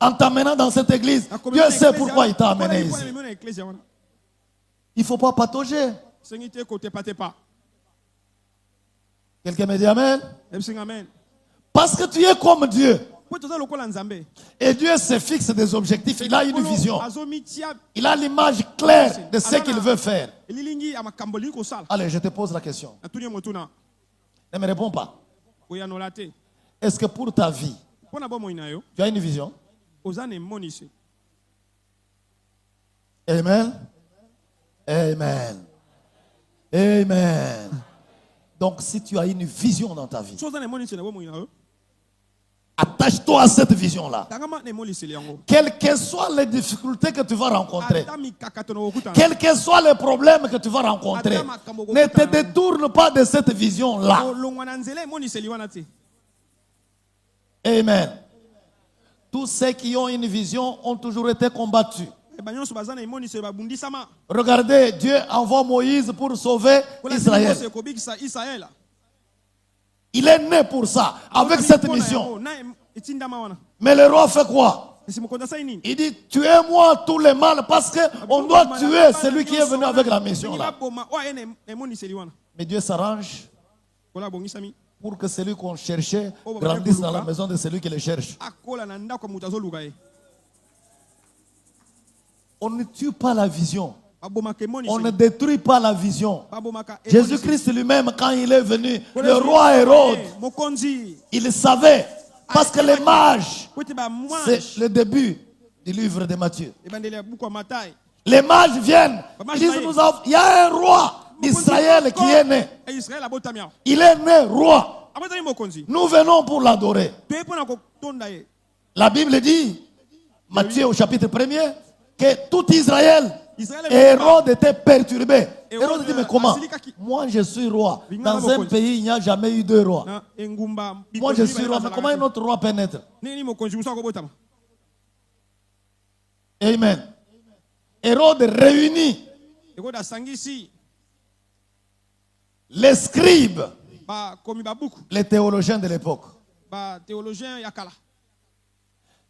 En t'amenant dans cette église, Dieu sait pourquoi il t'a amené ici. Il ne faut pas patauger. Quelqu'un me dit amen? Parce que tu es comme Dieu. Et Dieu se fixe des objectifs, il a une vision. Il a l'image claire de ce qu'il veut faire. Allez, je te pose la question. Ne me réponds pas. Est-ce que pour ta vie, tu as une vision? Amen. Amen. Amen. Donc si tu as une vision dans ta vie, attache-toi à cette vision-là. Quelles que soient les difficultés que tu vas rencontrer, quels que soient les problèmes que tu vas rencontrer, ne te détourne pas de cette vision-là. Amen. Tous ceux qui ont une vision ont toujours été combattus. Regardez, Dieu envoie Moïse pour sauver Israël. Il est né pour ça, avec cette mission. Mais le roi fait quoi? Il dit, tuez-moi tous les mâles parce qu'on doit tuer celui qui est venu avec la mission là. Mais Dieu s'arrange pour que celui qu'on cherchait grandisse dans la maison de celui qui le cherche. On ne tue pas la vision. On ne détruit pas la vision. Jésus-Christ lui-même, quand il est venu, le roi Hérode, il savait, parce que les mages, c'est le début du livre de Matthieu. Les mages viennent, ils disent, il y a un roi d'Israël qui est né. Il est né roi. Nous venons pour l'adorer. La Bible dit, Matthieu au chapitre 1er, que tout Israël, Hérode était perturbé. Hérode dit, mais comment? Moi je suis roi. Dans un pays, il n'y a jamais eu deux rois. Moi je suis roi, mais comment un autre roi peut naître? Amen. Hérode réunit les scribes, les théologiens de l'époque.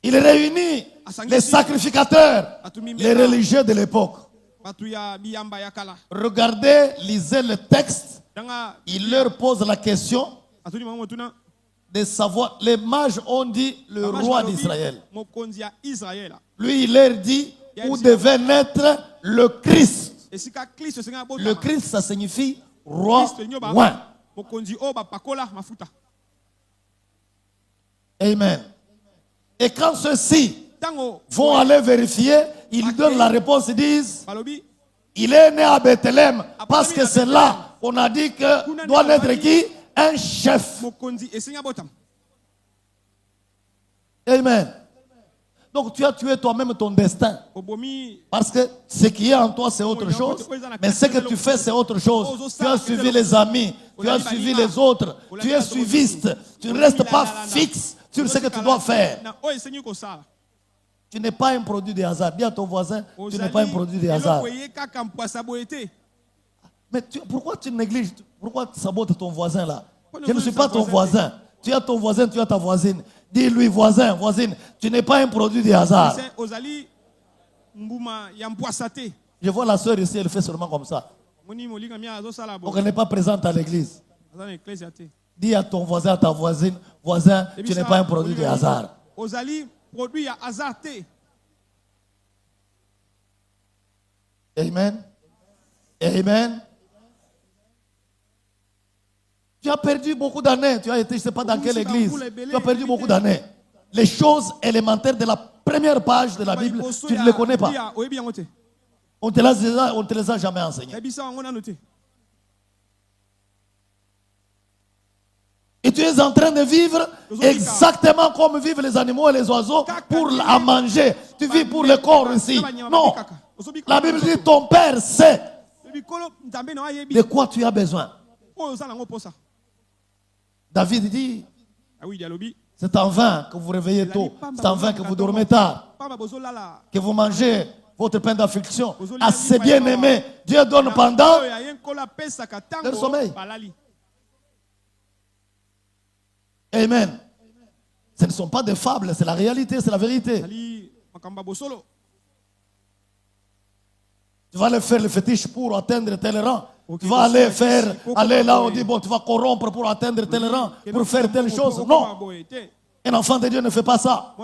Il réunit les sacrificateurs, les religieux de l'époque. Regardez, lisez le texte. Il leur pose la question de savoir. Les mages ont dit le roi d'Israël. Lui, il leur dit où devait naître le Christ. Le Christ, ça signifie roi oint. Amen. Et quand ceux-ci vont aller vérifier, ils donnent la réponse, ils disent, il est né à Bethléem, parce que c'est là qu'on a dit que doit naître qui? Un chef. Amen. Donc tu as tué toi-même ton destin. Parce que ce qui est en toi, c'est autre chose. Mais ce que tu fais, c'est autre chose. Tu as suivi les amis, tu as suivi les autres, tu es suiviste. Tu ne restes pas fixe sur ce que tu dois faire. Tu n'es pas un produit de hasard. Dis à ton voisin, tu n'es pas un produit de hasard. Mais pourquoi tu négliges? Pourquoi tu sabotes ton voisin là? Je ne suis pas ton voisin. Tu as ton voisin, tu as ta voisine. Dis-lui, voisin, voisine, tu n'es pas un produit de hasard. Je vois la soeur ici, elle fait seulement comme ça. Donc elle n'est pas présente à l'église. Dis à ton voisin, à ta voisine, voisin, tu n'es pas un produit de hasard. Amen. Amen. Tu as perdu beaucoup d'années. Tu as été, je ne sais pas dans quelle église. Tu as perdu beaucoup d'années. Les choses élémentaires de la première page de la Bible, tu ne les connais pas. On ne te les a jamais enseignées. Et tu es en train de vivre exactement comme vivent les animaux et les oiseaux pour à manger. Tu vis pour le corps ici. Non. La Bible dit ton Père sait de quoi tu as besoin. David dit, c'est en vain que vous réveillez tôt, c'est en vain que vous dormez tard, que vous mangez votre pain d'affliction. À ses bien-aimés, Dieu donne pendant leur sommeil. Amen. Ce ne sont pas des fables, c'est la réalité, c'est la vérité. Tu vas aller faire le fétiche pour atteindre tel rang. Tu vas aller là, on dit, bon, tu vas corrompre pour atteindre tel rang, pour faire telle chose. Non. Un enfant de Dieu ne fait pas ça.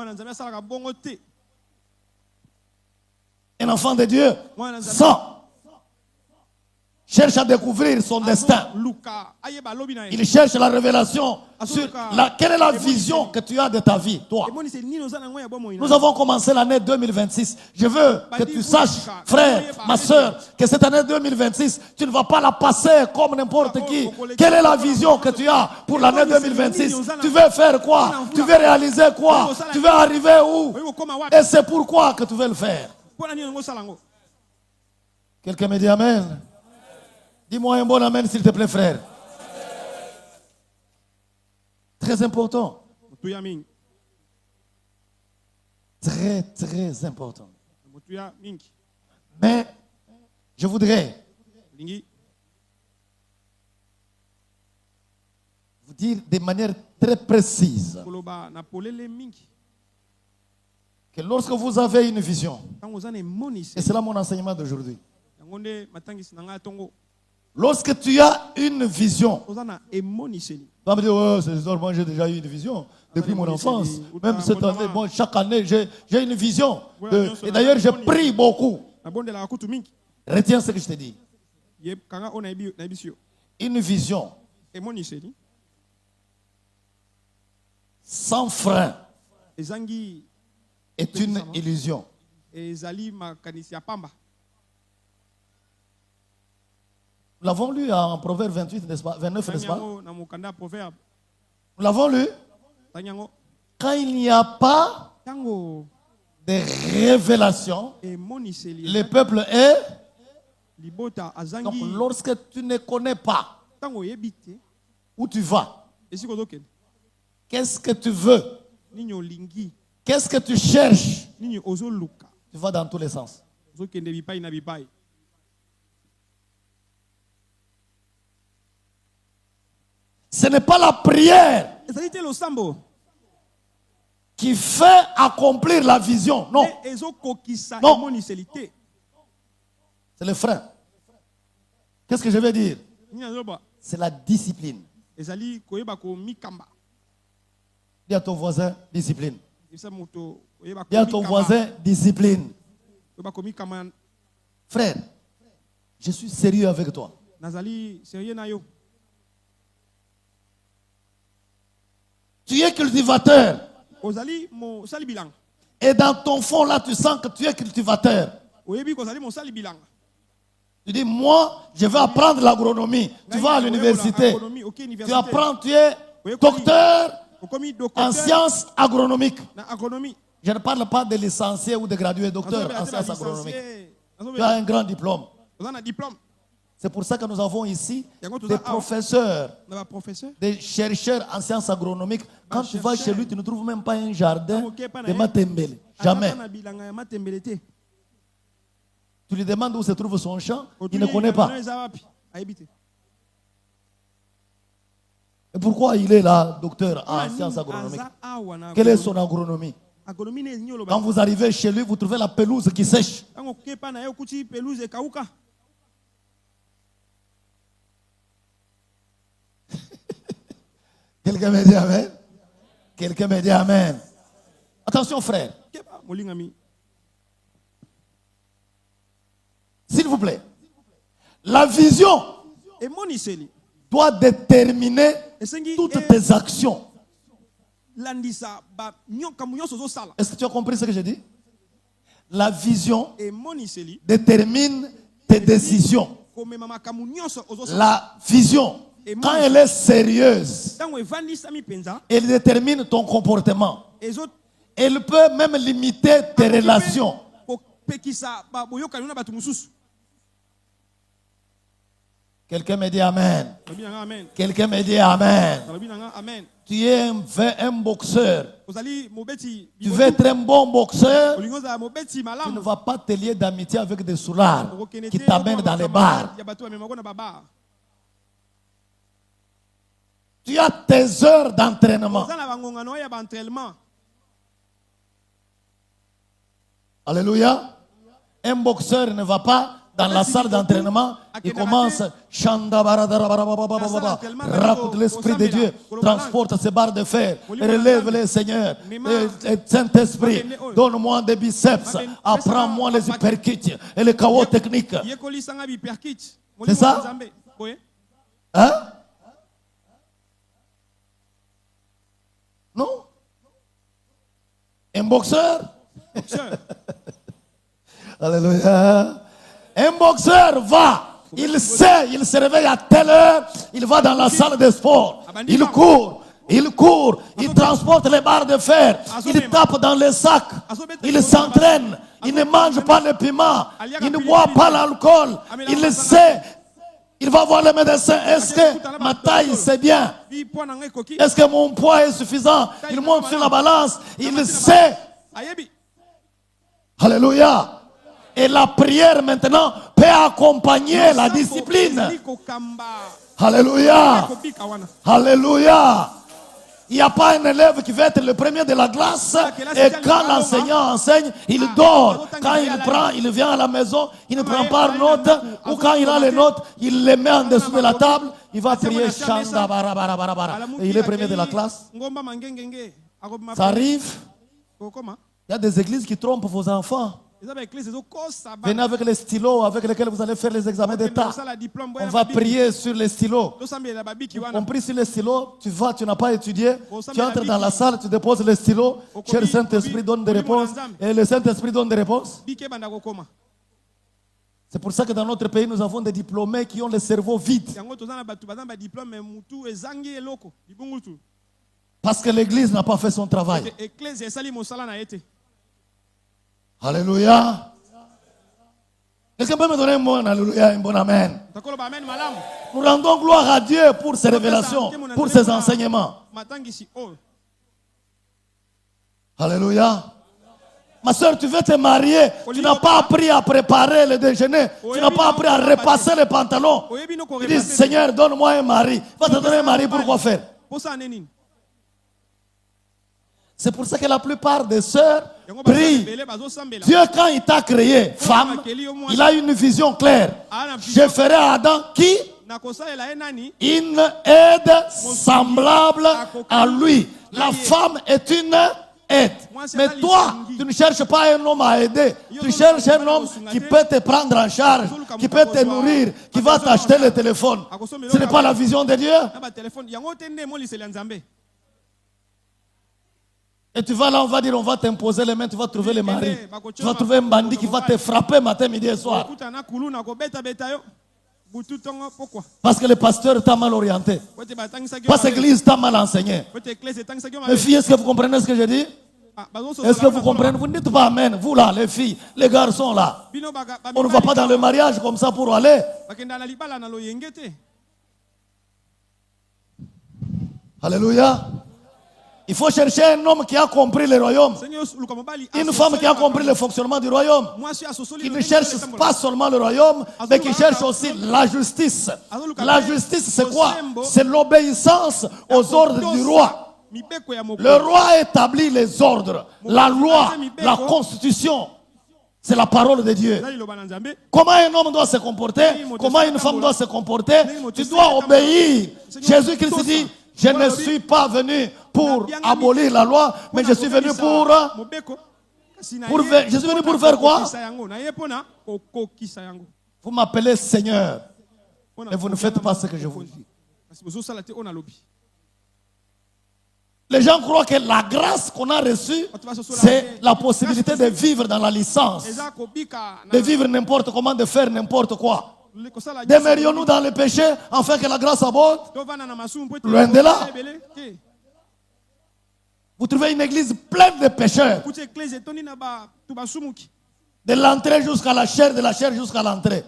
Un enfant de Dieu, ça. cherche à découvrir son destin. Il cherche la révélation sur quelle est la vision que tu as de ta vie, toi. Nous avons commencé l'année 2026. Je veux que tu saches, frère, ma soeur, que cette année 2026, tu ne vas pas la passer comme n'importe qui. Quelle est la vision que tu as pour l'année 2026? Tu veux faire quoi? Tu veux réaliser quoi? Tu veux arriver où? Et c'est pourquoi que tu veux le faire. Quelqu'un me dit amen. Dis-moi un bon amen, s'il te plaît, frère. Très important. Très, très important. Mais je voudrais vous dire de manière très précise que lorsque vous avez une vision, et c'est là mon enseignement d'aujourd'hui, lorsque tu as une vision, tu vas me dire, oh, moi j'ai déjà eu une vision depuis mon enfance. Même cette année, bon, chaque année, j'ai une vision. Et d'ailleurs, je prie beaucoup. Retiens ce que je te dis. Une vision sans frein est une illusion. Nous l'avons lu en Proverbe 28, n'est-ce pas? 29, n'est-ce pas? Nous l'avons lu. Quand il n'y a pas de révélation, le peuple est. Donc, lorsque tu ne connais pas où tu vas, qu'est-ce que tu veux, qu'est-ce que tu cherches, tu vas dans tous les sens. Ce n'est pas la prière qui fait accomplir la vision. Non. Non. C'est le frein. Qu'est-ce que je vais dire? C'est la discipline. Dis à ton voisin, discipline. Dis à ton voisin, discipline. Frère, je suis sérieux avec toi. Tu es cultivateur. Et dans ton fond, là, tu sens que tu es cultivateur. Tu dis, moi, je vais apprendre l'agronomie. Tu vas à l'université. Tu apprends, tu es docteur en sciences agronomiques. Je ne parle pas de licencié ou de gradué, docteur en sciences agronomiques. Tu as un grand diplôme. C'est pour ça que nous avons ici des professeurs, des chercheurs en sciences agronomiques. Quand tu vas chez lui, tu ne trouves même pas un jardin de Matembele. Jamais. Tu lui demandes où se trouve son champ, il ne connaît pas. Et pourquoi il est là, docteur en sciences agronomiques? Quelle est son agronomie? Quand vous arrivez chez lui, vous trouvez la pelouse qui sèche. Quelqu'un me dit amen? Quelqu'un me dit amen? Attention, frère. S'il vous plaît. La vision doit déterminer toutes tes actions. Est-ce que tu as compris ce que j'ai dit? La vision détermine tes décisions. La vision, quand elle est sérieuse, elle détermine ton comportement. Elle peut même limiter tes relations. Quelqu'un me dit amen. Quelqu'un me dit amen. Tu es un boxeur. Tu veux être un bon boxeur. Tu ne vas pas te lier d'amitié avec des soulards qui t'amènent dans les bars. Tu as tes heures d'entraînement. Alléluia. Un boxeur ne va pas dans la salle d'entraînement, il commence raconte l'esprit de Dieu, transporte ses barres de fer, relève les seigneurs, et Saint-Esprit, donne-moi des biceps, apprends-moi les hyperkits et les chaos techniques. C'est ça? Hein? Non? Un boxeur? Alléluia. Un boxeur va. Il sait, il se réveille à telle heure, il va dans la salle de sport. Il court, il transporte les barres de fer, il tape dans les sacs, il s'entraîne, il ne mange pas le piment, il ne boit pas l'alcool, il sait. Il va voir le médecin. Est-ce que ma taille c'est bien? Est-ce que mon poids est suffisant? Il monte sur la balance, il sait. Alléluia. Et la prière maintenant peut accompagner la discipline. Alléluia. Alléluia. Il n'y a pas un élève qui va être le premier de la classe et quand l'enseignant enseigne, il dort. Quand il vient à la maison, il ne prend pas de notes ou quand il a les notes, il les met en dessous de la table. Il va prier Chanda bara bara bara bara. Et il est premier de la classe. Ça arrive. Il y a des églises qui trompent vos enfants. Venez avec les stylos avec lesquels vous allez faire les examens d'État. On va prier sur les stylos. On prie sur les stylos, tu vas, tu n'as pas étudié, tu entres dans la salle, tu déposes les stylos, cher Saint-Esprit donne des réponses et le Saint-Esprit donne des réponses. C'est pour ça que dans notre pays, nous avons des diplômés qui ont le cerveau vide. Parce que l'Église n'a pas fait son travail. Alléluia. Quelqu'un peut me donner un bon alléluia, un bon amen? Nous rendons gloire à Dieu pour ses révélations, pour ses enseignements. Alléluia. Ma soeur, tu veux te marier, tu n'as pas appris à préparer le déjeuner, tu n'as pas appris à repasser les pantalons. Tu dis, Seigneur, donne-moi un mari. Va te donner un mari, pourquoi faire? C'est pour ça que la plupart des sœurs prient. Dieu, quand il t'a créé, femme, il a une vision claire. Je ferai à Adam qui? Une aide semblable à lui. La femme est une aide. Mais toi, tu ne cherches pas un homme à aider. Tu cherches un homme qui peut te prendre en charge, qui peut te nourrir, qui va t'acheter le téléphone. Ce n'est pas la vision de Dieu. Et tu vas là, on va dire, on va t'imposer les mains, tu vas trouver les maris. Tu vas trouver un bandit qui va te frapper matin, midi et soir. Parce que le pasteur t'a mal orienté. Parce que l'église t'a mal enseigné. Les filles, est-ce que vous comprenez ce que je dis? Est-ce que vous comprenez? Vous ne dites pas amen. Vous là, les filles, les garçons là. On ne va pas dans le mariage comme ça pour aller. Alléluia. Il faut chercher un homme qui a compris le royaume. Une femme qui a compris le fonctionnement du royaume. Qui ne cherche pas seulement le royaume, mais qui cherche aussi la justice. La justice, c'est quoi? C'est l'obéissance aux ordres du roi. Le roi établit les ordres, la loi, la constitution. C'est la parole de Dieu. Comment un homme doit se comporter? Comment une femme doit se comporter? Tu dois obéir. Jésus-Christ dit, je ne suis pas venu pour abolir la loi, mais je suis venu pour je suis venu pour faire quoi? Vous m'appelez Seigneur, et vous ne faites pas ce que je vous dis. Les gens croient que la grâce qu'on a reçue, c'est la possibilité de vivre dans la licence, de vivre n'importe comment, de faire n'importe quoi. Demeurions-nous dans le péché afin que la grâce abonde? Loin de là. Vous trouvez une église pleine de pécheurs. De l'entrée jusqu'à la chair, de la chair jusqu'à l'entrée.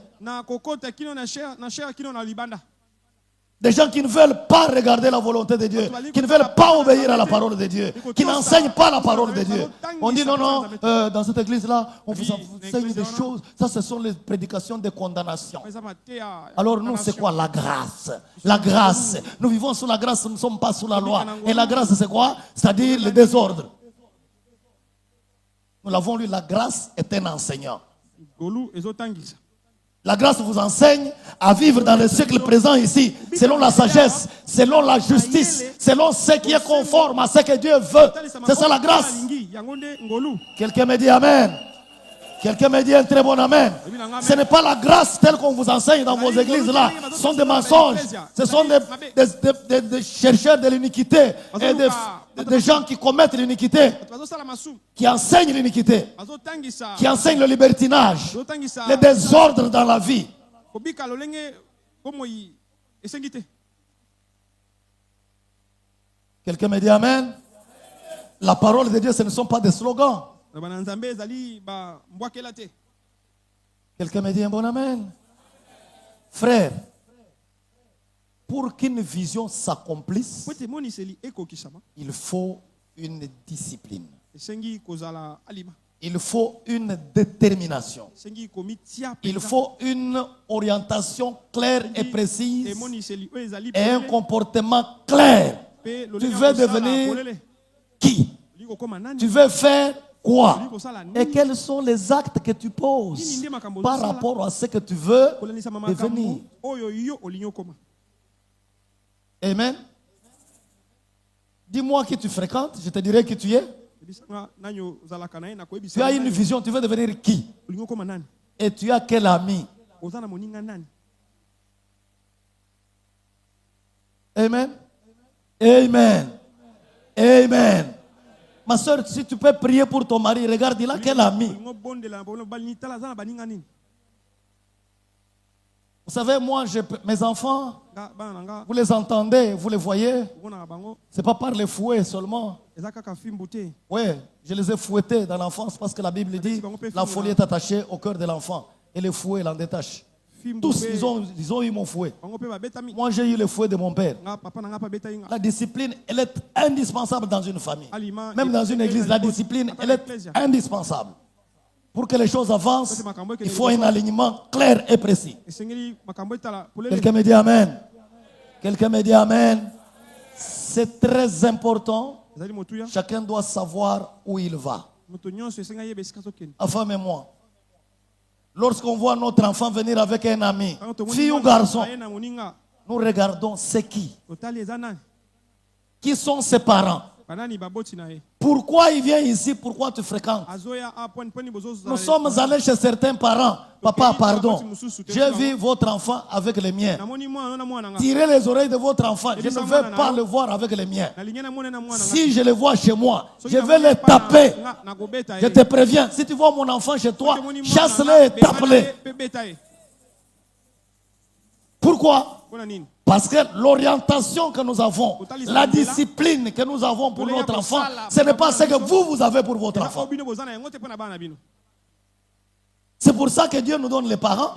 Des gens qui ne veulent pas regarder la volonté de Dieu, qui ne veulent pas obéir à la parole de Dieu, qui n'enseignent pas la parole de Dieu. On dit non, non, dans cette église-là, on vous enseigne des choses. Ça, ce sont les prédications de condamnation. Alors nous, c'est quoi la grâce? La grâce. Nous vivons sous la grâce, nous ne sommes pas sous la loi. Et la grâce, c'est quoi? C'est-à-dire le désordre. Nous l'avons lu, la grâce est un enseignant. La grâce vous enseigne à vivre dans le siècle présent ici, selon la sagesse, selon la justice, selon ce qui est conforme à ce que Dieu veut. C'est ça la grâce. Quelqu'un me dit Amen. Quelqu'un me dit un très bon amen. Ce n'est pas la grâce telle qu'on vous enseigne dans vos églises là. Ce sont des mensonges. Ce sont des chercheurs de l'iniquité et des gens qui commettent l'iniquité, qui enseignent l'iniquité, qui enseignent le libertinage, les désordres dans la vie. Quelqu'un me dit amen. La parole de Dieu, ce ne sont pas des slogans. Quelqu'un me dit un bon amen. Frère, pour qu'une vision s'accomplisse, il faut une discipline. Il faut une détermination. Il faut une orientation claire et précise et un comportement clair. Tu veux devenir qui? Tu veux faire quoi? Et quels sont les actes que tu poses par rapport à ce que tu veux devenir? Amen. Dis-moi qui tu fréquentes, je te dirai qui tu es. Tu as une vision, tu veux devenir qui? Et tu as quel ami? Amen. Amen. Amen. Ma soeur, si tu peux prier pour ton mari, regarde, il a quel ami? Vous savez, moi, mes enfants, vous les entendez, vous les voyez. Ce n'est pas par les fouets seulement. Oui, je les ai fouettés dans l'enfance parce que la Bible dit la folie est attachée au cœur de l'enfant et le fouet l'en détache. Tous, ils ont eu mon fouet. Moi, j'ai eu le fouet de mon père. La discipline, elle est indispensable dans une famille. Même dans une église, la discipline, elle est indispensable. Pour que les choses avancent, il faut un alignement clair et précis. Quelqu'un me dit amen. Quelqu'un me dit amen. C'est très important. Chacun doit savoir où il va. Enfin, et moi. Lorsqu'on voit notre enfant venir avec un ami, fille ou garçon, nous regardons c'est qui. Qui sont ses parents? Pourquoi il vient ici? Pourquoi tu fréquentes? Nous sommes allés chez certains parents. Papa, pardon, j'ai vu votre enfant avec les miens. Tirez les oreilles de votre enfant. Je ne veux pas le voir avec les miens. Si je le vois chez moi, je vais le taper. Je te préviens, si tu vois mon enfant chez toi, chasse-le et tape-le. Pourquoi? Parce que l'orientation que nous avons, la discipline que nous avons pour notre enfant, ce n'est pas ce que vous avez pour votre enfant. C'est pour ça que Dieu nous donne les parents.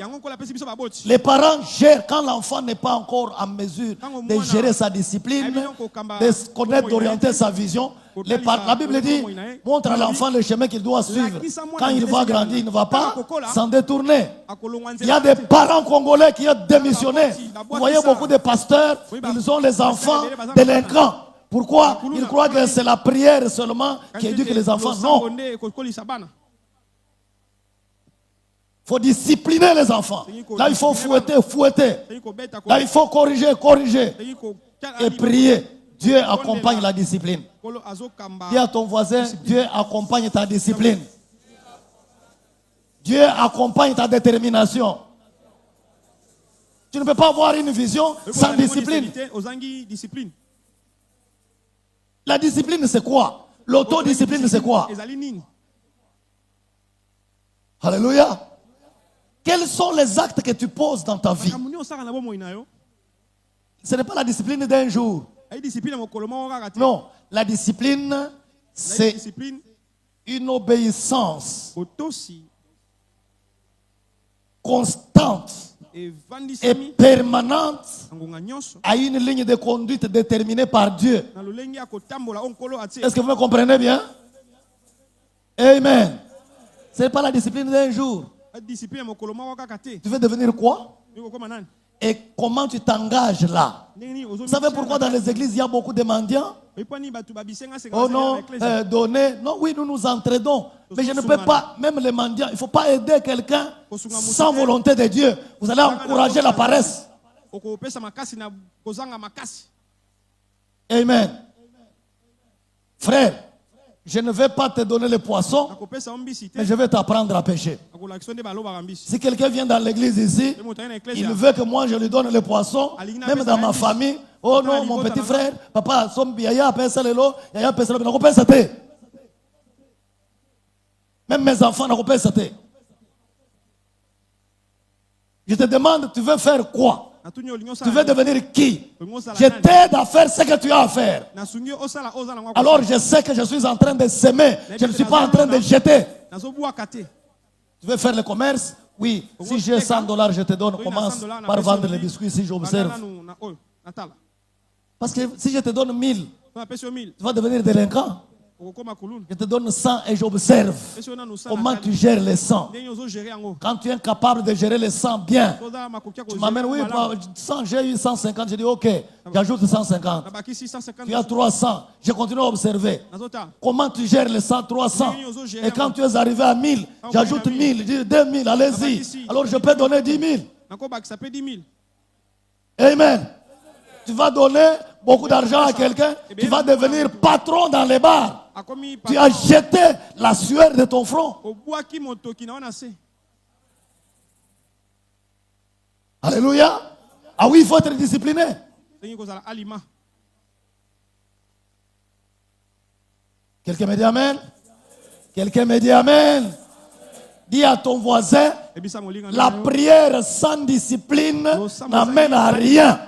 Les parents gèrent quand l'enfant n'est pas encore en mesure de gérer sa discipline, de connaître, d'orienter sa vision. La Bible dit, montre à l'enfant le chemin qu'il doit suivre. Quand il va grandir, il ne va pas s'en détourner. Il y a des parents congolais qui ont démissionné. Vous voyez beaucoup de pasteurs, ils ont les enfants délinquants. Pourquoi? Ils croient que c'est la prière seulement qui éduque les enfants. Non. Il faut discipliner les enfants. Là, il faut fouetter, fouetter. Là, il faut corriger, corriger. Et prier. Dieu accompagne la discipline. Dis à ton voisin, Dieu accompagne ta discipline. Dieu accompagne ta détermination. Tu ne peux pas avoir une vision sans discipline. La discipline, c'est quoi? L'autodiscipline, c'est quoi? Alléluia. Quels sont les actes que tu poses dans ta vie? Ce n'est pas la discipline d'un jour. Non, la discipline, c'est une obéissance constante et permanente à une ligne de conduite déterminée par Dieu. Est-ce que vous me comprenez bien? Amen. Ce n'est pas la discipline d'un jour. Tu veux devenir quoi? Et comment tu t'engages là? Vous savez pourquoi dans les églises il y a beaucoup de mendiants? Oh non, donnez. Non, oui, nous nous entraidons. Mais je ne peux pas, même les mendiants, il ne faut pas aider quelqu'un sans volonté de Dieu. Vous allez encourager la paresse. Amen. Frère, je ne vais pas te donner les poissons, mais je vais t'apprendre à pêcher. Si quelqu'un vient dans l'église ici, il veut que moi je lui donne les poissons, même dans ma famille. Oh non, mon petit frère, papa, même mes enfants n'ont pas ça. Je te demande, tu veux faire quoi? Tu veux devenir qui? Je t'aide à faire ce que tu as à faire. Alors je sais que je suis en train de s'aimer. Je ne suis pas en train de jeter. Tu veux faire le commerce? Oui. Si j'ai $100, je te donne. Commence par vendre les biscuits si j'observe. Parce que si je te donne 1000, tu vas devenir délinquant. Je te donne 100 et j'observe comment tu gères les 100. Quand tu es incapable de gérer les 100 bien, tu m'amènes, oui, 100, j'ai eu 150, je dis ok, j'ajoute 150. Tu as 300, je continue à observer. Comment tu gères les 100, 300. Et quand tu es arrivé à 1000, j'ajoute 1000, je dis 2000, allez-y. Alors je peux donner 10 000. Amen. Tu vas donner beaucoup d'argent à quelqu'un, tu vas devenir patron dans les bars. Tu as jeté la sueur de ton front. Alléluia. Ah oui, il faut être discipliné. Quelqu'un me dit amen? Quelqu'un me dit amen? Dis à ton voisin, la prière sans discipline n'amène à rien.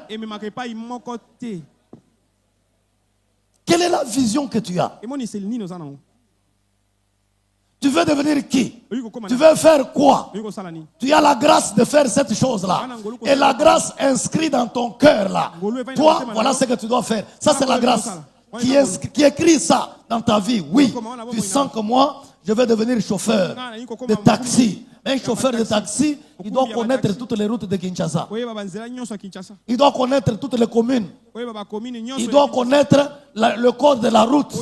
Quelle est la vision que tu as? Tu veux devenir qui? Tu veux faire quoi? Tu as la grâce de faire cette chose-là. Et la grâce inscrite dans ton cœur là. Toi, voilà ce que tu dois faire. Ça, c'est la grâce qui écrit ça dans ta vie. Oui, tu sens que moi, je vais devenir chauffeur de taxi. Un chauffeur de taxi, il doit connaître toutes les routes de Kinshasa. Il doit connaître toutes les communes. Il doit connaître le code de la route.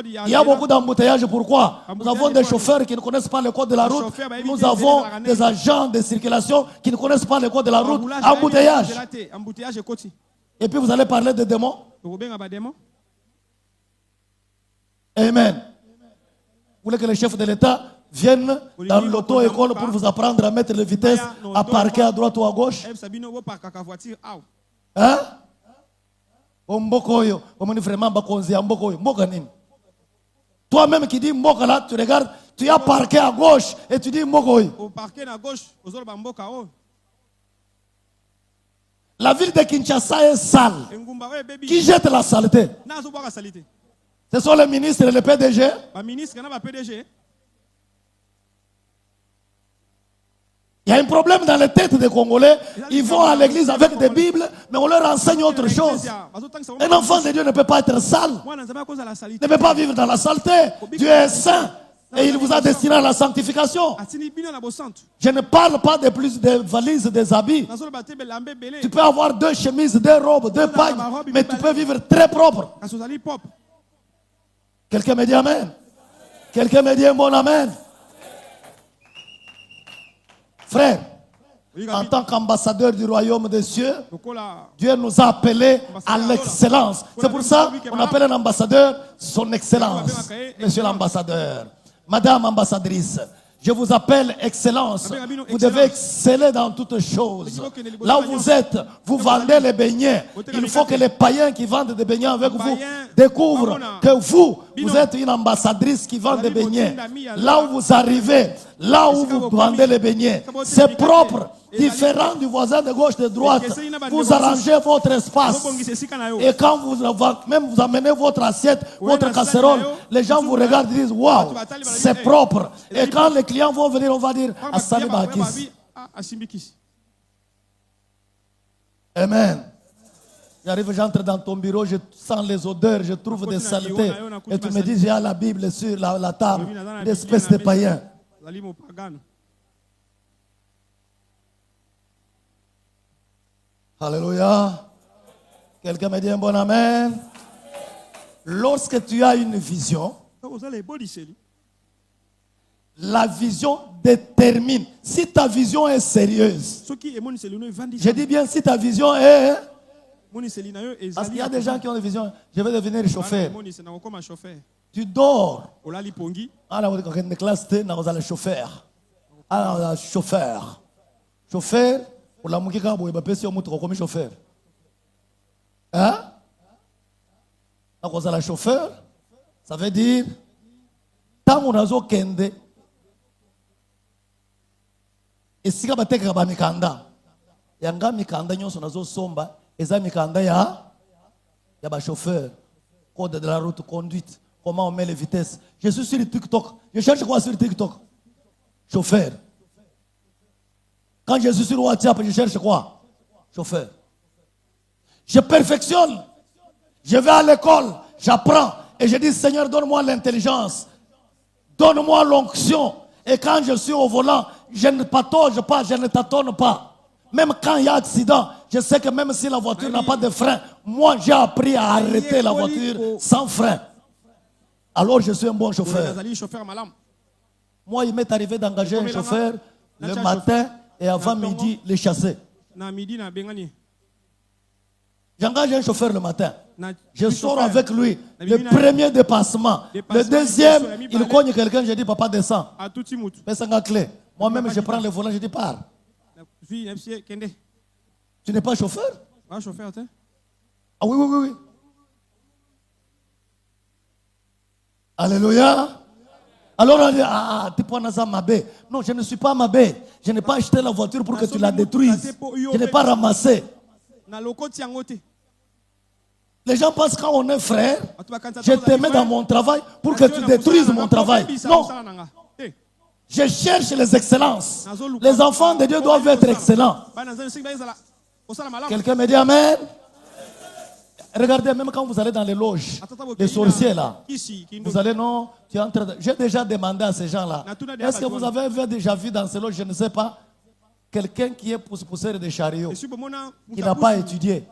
Il y a beaucoup d'embouteillages. Pourquoi? Nous avons des chauffeurs qui ne connaissent pas le code de la route. Nous avons des agents de circulation qui ne connaissent pas le code de la route. Embouteillage. Et puis vous allez parler de démons. Amen. Vous voulez que le chef de l'État vienne dans l'auto-école pour vous apprendre à mettre les vitesses, à parquer à droite ou à gauche? Hein? Toi-même qui dis Mboka là, tu regardes, tu as parqué à gauche et tu dis Mbokoy. La ville de Kinshasa est sale. Qui jette la saleté? Ce sont les ministres et les PDG. Il y a un problème dans les têtes des Congolais. Ils vont à l'église avec des Bibles, mais on leur enseigne autre chose. Un enfant de Dieu ne peut pas être sale. Ne peut pas vivre dans la saleté. Dieu est saint. Et il vous a destiné à la sanctification. Je ne parle pas de plus de valises, des habits. Tu peux avoir 2 chemises, 2 robes, 2 pagnes, mais tu peux vivre très propre. Quelqu'un me dit amen? Quelqu'un me dit un bon amen? Frère, en tant qu'ambassadeur du royaume des cieux, Dieu nous a appelés à l'excellence. C'est pour ça qu'on appelle un ambassadeur son excellence. Monsieur l'ambassadeur, madame ambassadrice, je vous appelle excellence. Vous devez exceller dans toutes choses. Là où vous êtes, vous vendez les beignets. Il faut que les païens qui vendent des beignets avec vous découvrent que vous êtes une ambassadrice qui vend des beignets. Là où vous arrivez, là où vous vendez les beignets, c'est propre. Différent du voisin de gauche, de droite, vous arrangez votre espace. Et quand vous amenez votre assiette, votre casserole, les gens vous regardent et disent waouh, c'est propre. Et quand les clients vont venir, on va dire Assali Bakis. Amen. J'arrive, j'entre dans ton bureau, je sens les odeurs, je trouve des saletés. Et tu me dis, j'ai la Bible sur la table, l'espèce de païen. Alléluia. Quelqu'un me dit un bon amen. Lorsque tu as une vision, la vision détermine. Si ta vision est sérieuse, je dis bien si ta vision est... Parce qu'il y a des gens qui ont des visions. Je vais devenir chauffeur. Tu dors. Alors, on a classe T, on a le chauffeur. Alors, chauffeur. Chauffeur, pour la mouki quand vous avez comme chauffeur. Hein? Alors, on a le chauffeur. Ça veut dire, tant on a zo kende. Et si vous avez un mikanda, yanga mikanda nyonso nazo somba, eza mikanda ya ba chauffeur. Code de la route, conduite, comment on met les vitesses. Je suis sur TikTok. Je cherche quoi sur TikTok? Chauffeur. Quand je suis sur WhatsApp, je cherche quoi? Chauffeur. Je perfectionne. Je vais à l'école, j'apprends. Et je dis, Seigneur, donne-moi l'intelligence. Donne-moi l'onction. Et quand je suis au volant, je ne patauge pas, je ne tâtonne pas. Même quand il y a accident, je sais que même si la voiture n'a pas de frein, moi j'ai appris à arrêter la voiture sans frein. Alors je suis un bon chauffeur. Moi, il m'est arrivé d'engager un chauffeur le matin et avant midi, les chasser. J'engage un chauffeur le matin. Je sors avec lui. Le premier dépassement. Le deuxième, il cogne quelqu'un, je dis, papa, descends. Fais ça en clé. Moi-même, je prends le volant, je dis, pars. Tu n'es pas chauffeur? Ah oui, oui, oui, oui. Alléluia. Alors on dit, ah, tu prends ça Mabé. Non, je ne suis pas Mabé. Je n'ai pas acheté la voiture pour que tu la détruises. Je n'ai pas ramassé. Les gens pensent quand on est frère, je te mets dans mon travail pour que tu détruises mon travail. Non. Je cherche les excellences. Les enfants de Dieu doivent être excellents. Quelqu'un me dit Amen. Regardez, même quand vous allez dans les loges, les sorciers là, vous allez non, tu es en train de... J'ai déjà demandé à ces gens-là, est-ce que vous avez déjà vu dans ces loges, je ne sais pas, quelqu'un qui est pousseur de chariot, qui n'a pas étudié.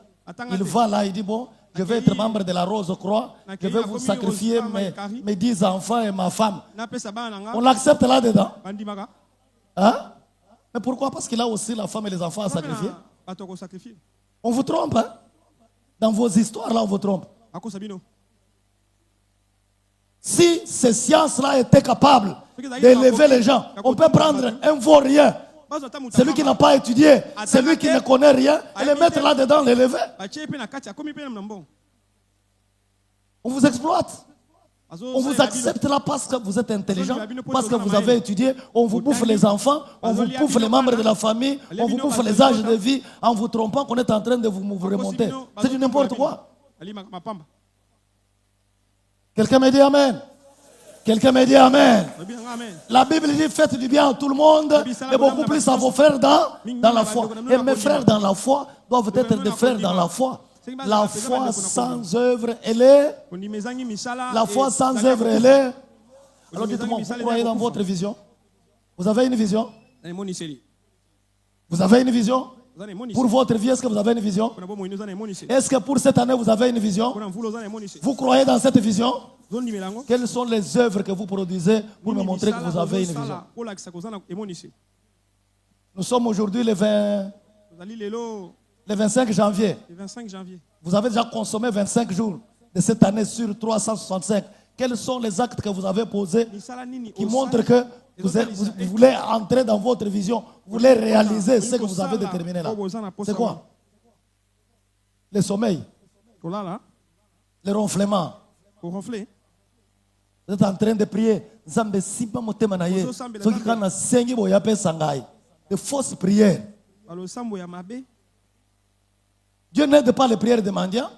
Il va là, il dit bon, je vais être membre de la Rose-Croix, je vais vous sacrifier mes 10 enfants et ma femme. On l'accepte là-dedans. Hein? Mais pourquoi? Parce qu'il a aussi la femme et les enfants à sacrifier. On vous trompe, hein? Dans vos histoires, là, on vous trompe. Si ces sciences-là étaient capables d'élever les gens, on peut prendre un vaurien, celui qui n'a pas étudié, celui qui ne connaît rien, et le mettre là-dedans, l'élever. On vous exploite. On vous accepte là parce que vous êtes intelligent, parce que vous avez étudié. On vous bouffe les enfants, on vous bouffe les membres de la famille, on vous bouffe les âges de vie en vous trompant qu'on est en train de vous remonter. C'est du n'importe quoi. Quelqu'un me dit Amen. Quelqu'un me dit Amen. La Bible dit faites du bien à tout le monde et beaucoup plus à vos frères dans la foi. Et mes frères dans la foi doivent être des frères dans la foi. La foi sans œuvre, elle est. La foi sans œuvre, elle est. Alors dites-moi, vous croyez dans votre vision? Vous avez une vision? Vous avez une vision? Pour votre vie, est-ce que vous avez une vision? Est-ce que pour cette année, vous avez une vision? Vous croyez dans cette vision? Quelles sont les œuvres que vous produisez pour me montrer que vous avez une vision? Nous sommes aujourd'hui le 25 janvier. Vous avez déjà consommé 25 jours de cette année sur 365. Quels sont les actes que vous avez posés qui montrent que vous voulez entrer dans votre vision, vous voulez réaliser ce que vous avez déterminé là? C'est quoi? Le sommeil, le ronflement. Vous êtes en train de prier. De fausses prières. Dieu n'aide pas les prières des mendiants.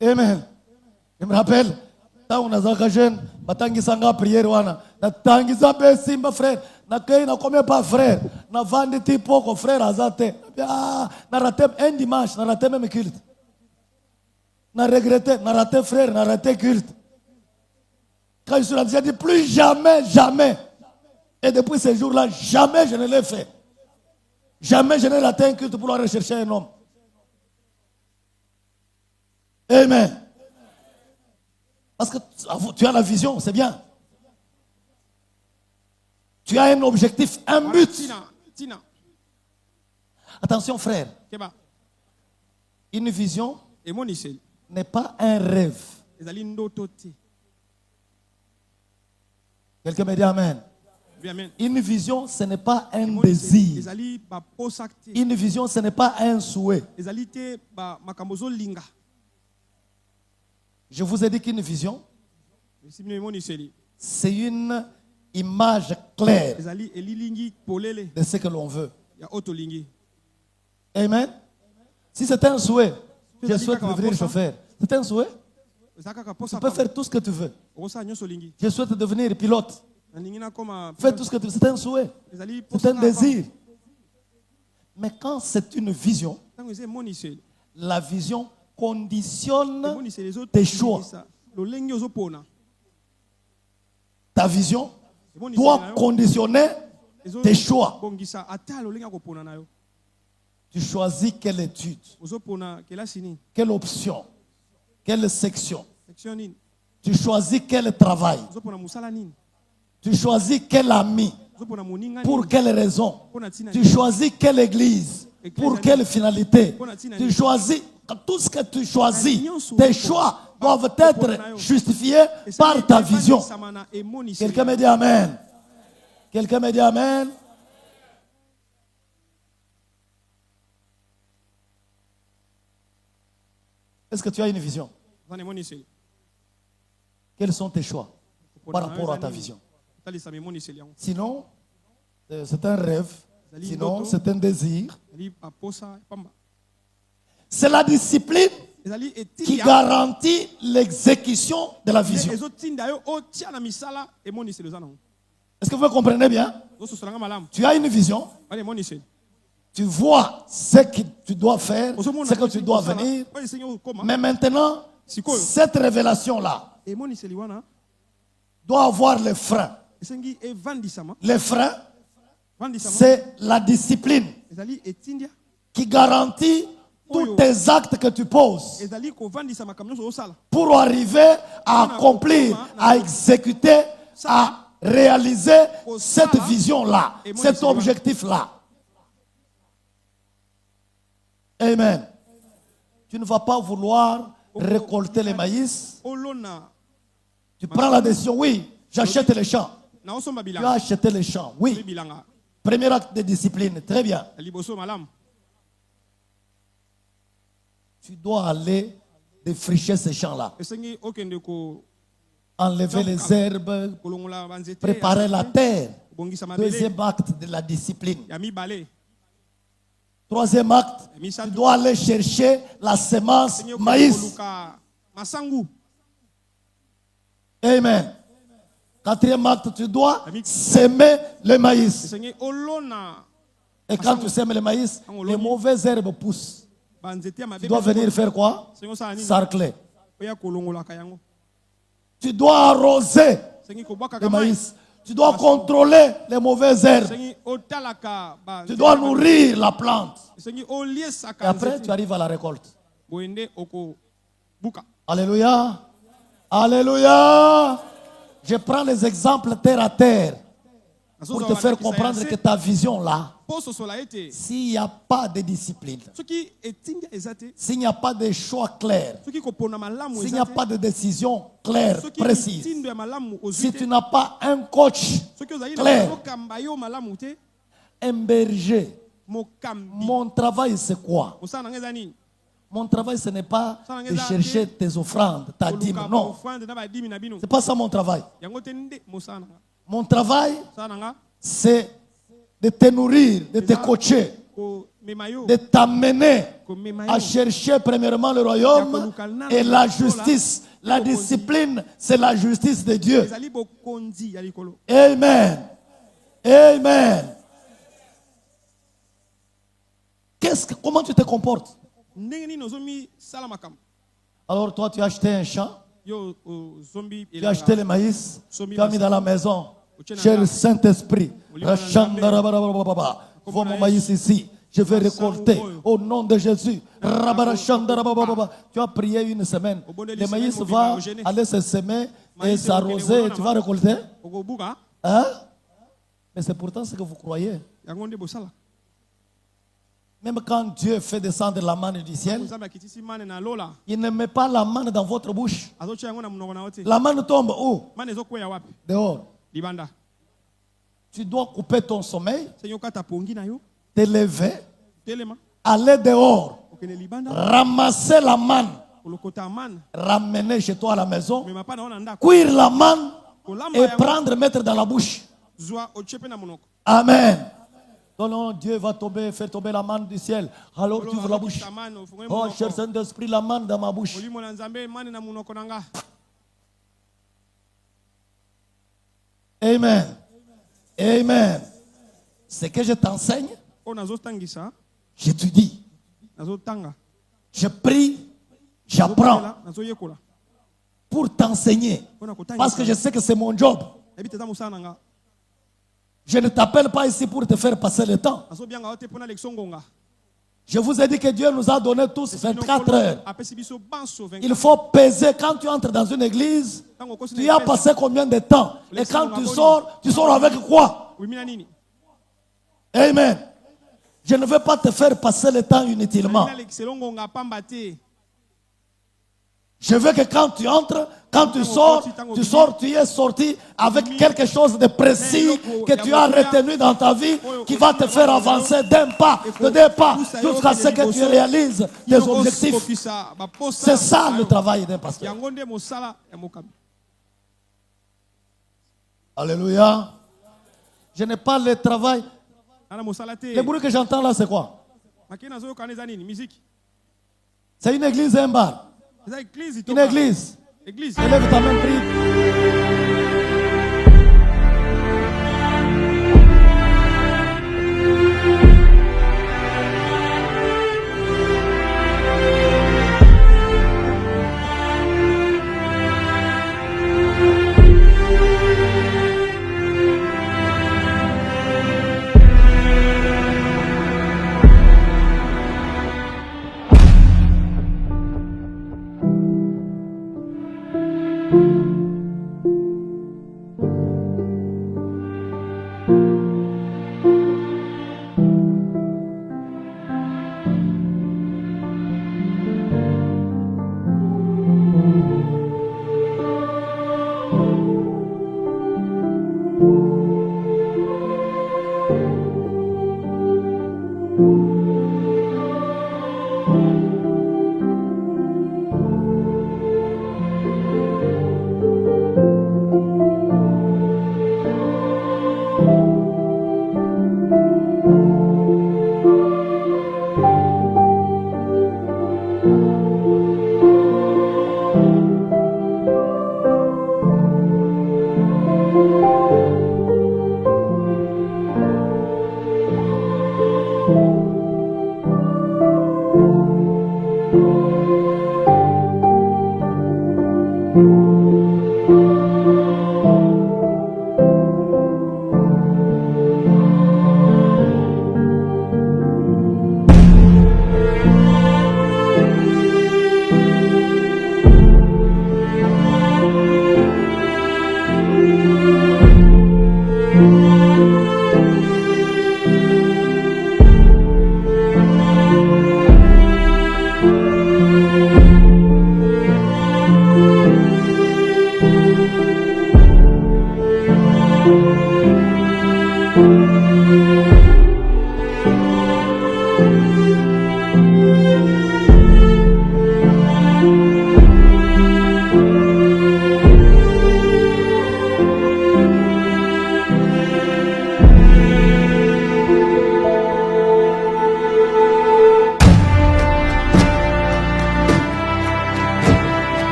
Amen. Je me rappelle, quand on a un jeune, je sanga prière wana. Na tangisa be simba frère. Na kei na combien pas frère. Na vende tipo frère azate. Na raté un dimanche, na raté même culte. Na regretté, na raté frère, na raté culte. Quand je suis là, j'ai dit plus jamais, jamais. Et depuis ces jours-là, jamais je ne l'ai fait. Jamais je n'ai raté un culte pour aller rechercher un homme. Amen. Parce que tu as la vision, c'est bien. Tu as un objectif, un but. Attention frère. Une vision n'est pas un rêve. Quelqu'un me dit amen. Une vision, ce n'est pas un désir. Une vision, ce n'est pas un souhait. Je vous ai dit qu'une vision, c'est une image claire de ce que l'on veut. Amen. Si c'est un souhait, je souhaite devenir chauffeur. C'est un souhait. Tu peux faire tout ce que tu veux. Je souhaite devenir pilote. Fais tout ce que tu veux. C'est un souhait. C'est un désir. Mais quand c'est une vision, la vision conditionne tes choix. Ta vision doit conditionner tes choix. Tu choisis quelle étude, quelle option, quelle section. Tu choisis quel travail. Tu choisis quel ami. Pour quelle raison. Tu choisis quelle église. Pour quelle finalité. Tu choisis. Tout ce que tu choisis, tes choix doivent être justifiés par ta vision. Quelqu'un me dit amen. Quelqu'un me dit amen. Est-ce que tu as une vision? Quels sont tes choix par rapport à ta vision? Sinon, c'est un rêve. Sinon, c'est un désir. C'est la discipline qui garantit l'exécution de la vision. Est-ce que vous me comprenez bien? Tu as une vision. Tu vois ce que tu dois faire, ce que tu dois venir. Mais maintenant, cette révélation-là doit avoir les freins. Les freins, c'est la discipline qui garantit tous tes actes que tu poses pour arriver à accomplir, à exécuter, à réaliser cette vision-là, cet objectif-là. Amen. Tu ne vas pas vouloir récolter les maïs. Tu prends la décision, oui, j'achète les champs. Tu as acheté les champs, oui. Premier acte de discipline, très bien. Tu dois aller défricher ces champs-là. Enlever les herbes, préparer la terre. Deuxième acte de la discipline. Troisième acte, tu dois aller chercher la semence maïs. Amen. Quatrième acte, tu dois semer le maïs. Et quand tu sèmes le maïs, les mauvaises herbes poussent. Tu dois venir faire quoi? Sarcler. Tu dois arroser le maïs. Tu dois contrôler les mauvaises herbes. Tu dois nourrir la plante. Et après, tu arrives à la récolte. Alléluia. Alléluia. Je prends les exemples terre à terre pour te faire comprendre que ta vision là, s'il n'y a pas de discipline, s'il n'y a pas de choix clair, s'il n'y a pas de décision claire, précise, si tu n'as pas un coach clair, un berger, mon travail c'est quoi? Mon travail ce n'est pas de chercher tes offrandes, ta dîme, non. Ce n'est pas ça mon travail. Mon travail c'est de te nourrir, de te coacher, de t'amener à chercher premièrement le royaume et la justice. La discipline, c'est la justice de Dieu. Amen. Amen. Comment tu te comportes? Alors toi, tu as acheté un champ, tu as acheté le maïs, tu as mis dans la maison. Cher Saint-Esprit, vois mon maïs ici, je vais récolter au nom de Jésus. Tu as prié une semaine, le maïs va aller se semer et s'arroser, tu vas récolter? Hein? Mais c'est pourtant ce que vous croyez. Même quand Dieu fait descendre la manne du ciel, il ne met pas la manne dans votre bouche. La manne tombe où? Dehors. Tu dois couper ton sommeil, te lever, aller dehors, ramasser la manne, ramener chez toi à la maison, cuire la manne et prendre, mettre dans la bouche. Amen. Donc Dieu va tomber, faire tomber la manne du ciel. Alors tu ouvres la bouche. Oh, cher Saint-Esprit, la manne dans ma bouche. Amen. Amen. Ce que je t'enseigne, j'étudie. Je prie, j'apprends pour t'enseigner. Parce que je sais que c'est mon job. Je ne t'appelle pas ici pour te faire passer le temps. Je vous ai dit que Dieu nous a donné tous 24 heures. Il faut peser. Quand tu entres dans une église, tu as passé combien de temps? Et quand tu sors avec quoi? Amen. Je ne veux pas te faire passer le temps inutilement. Je veux que quand tu entres, quand tu sors, tu es sorti avec quelque chose de précis que tu as retenu dans ta vie qui va te faire avancer d'un pas, de deux pas, jusqu'à ce que tu réalises tes objectifs. C'est ça le travail d'un pasteur. Alléluia. Je n'ai pas le travail. Le bruit que j'entends là, c'est quoi? C'est une église et un bar. Une église. Élève ta main, prie.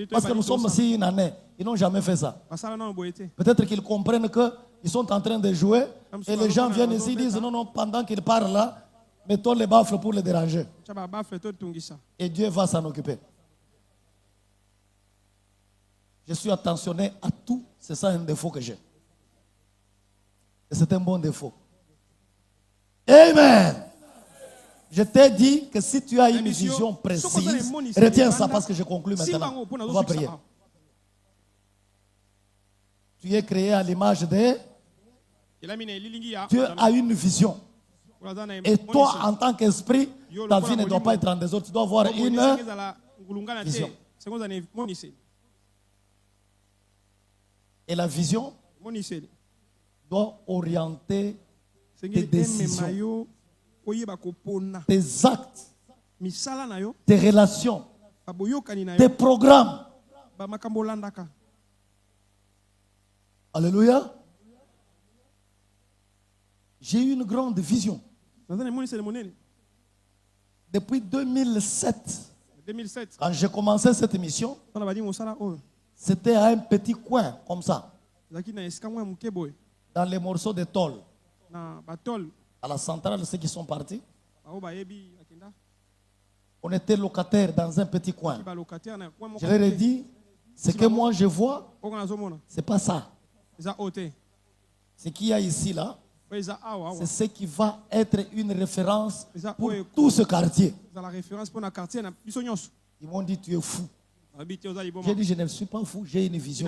Parce que nous sommes ici une année. Ils n'ont jamais fait ça. Peut-être qu'ils comprennent que Ils sont en train de jouer. Et les gens viennent ici et disent non, non, pendant qu'ils parlent là, mettons les baffles pour les déranger. Et Dieu va s'en occuper. Je suis attentionné à tout. C'est ça un défaut que j'ai. Et c'est un bon défaut. Amen. Je t'ai dit que si tu as une vision précise, retiens ça parce que je conclue maintenant. On va prier. Tu es créé à l'image de... Dieu a une vision. Et toi, en tant qu'esprit, ta vie ne doit pas être en désordre. Tu dois avoir une vision. Et la vision doit orienter tes décisions, tes actes, tes relations, tes programmes. Alléluia. J'ai eu une grande vision. Depuis 2007, quand j'ai commencé cette émission, c'était à un petit coin comme ça, dans les morceaux de tôle. À la centrale, ceux qui sont partis, on était locataires dans un petit coin. Je leur ai dit, ce que moi je vois, c'est pas ça. Ce qu'il y a ici là, c'est ce qui va être une référence pour tout ce quartier. Ils m'ont dit, tu es fou. J'ai dit, je ne suis pas fou, j'ai une vision.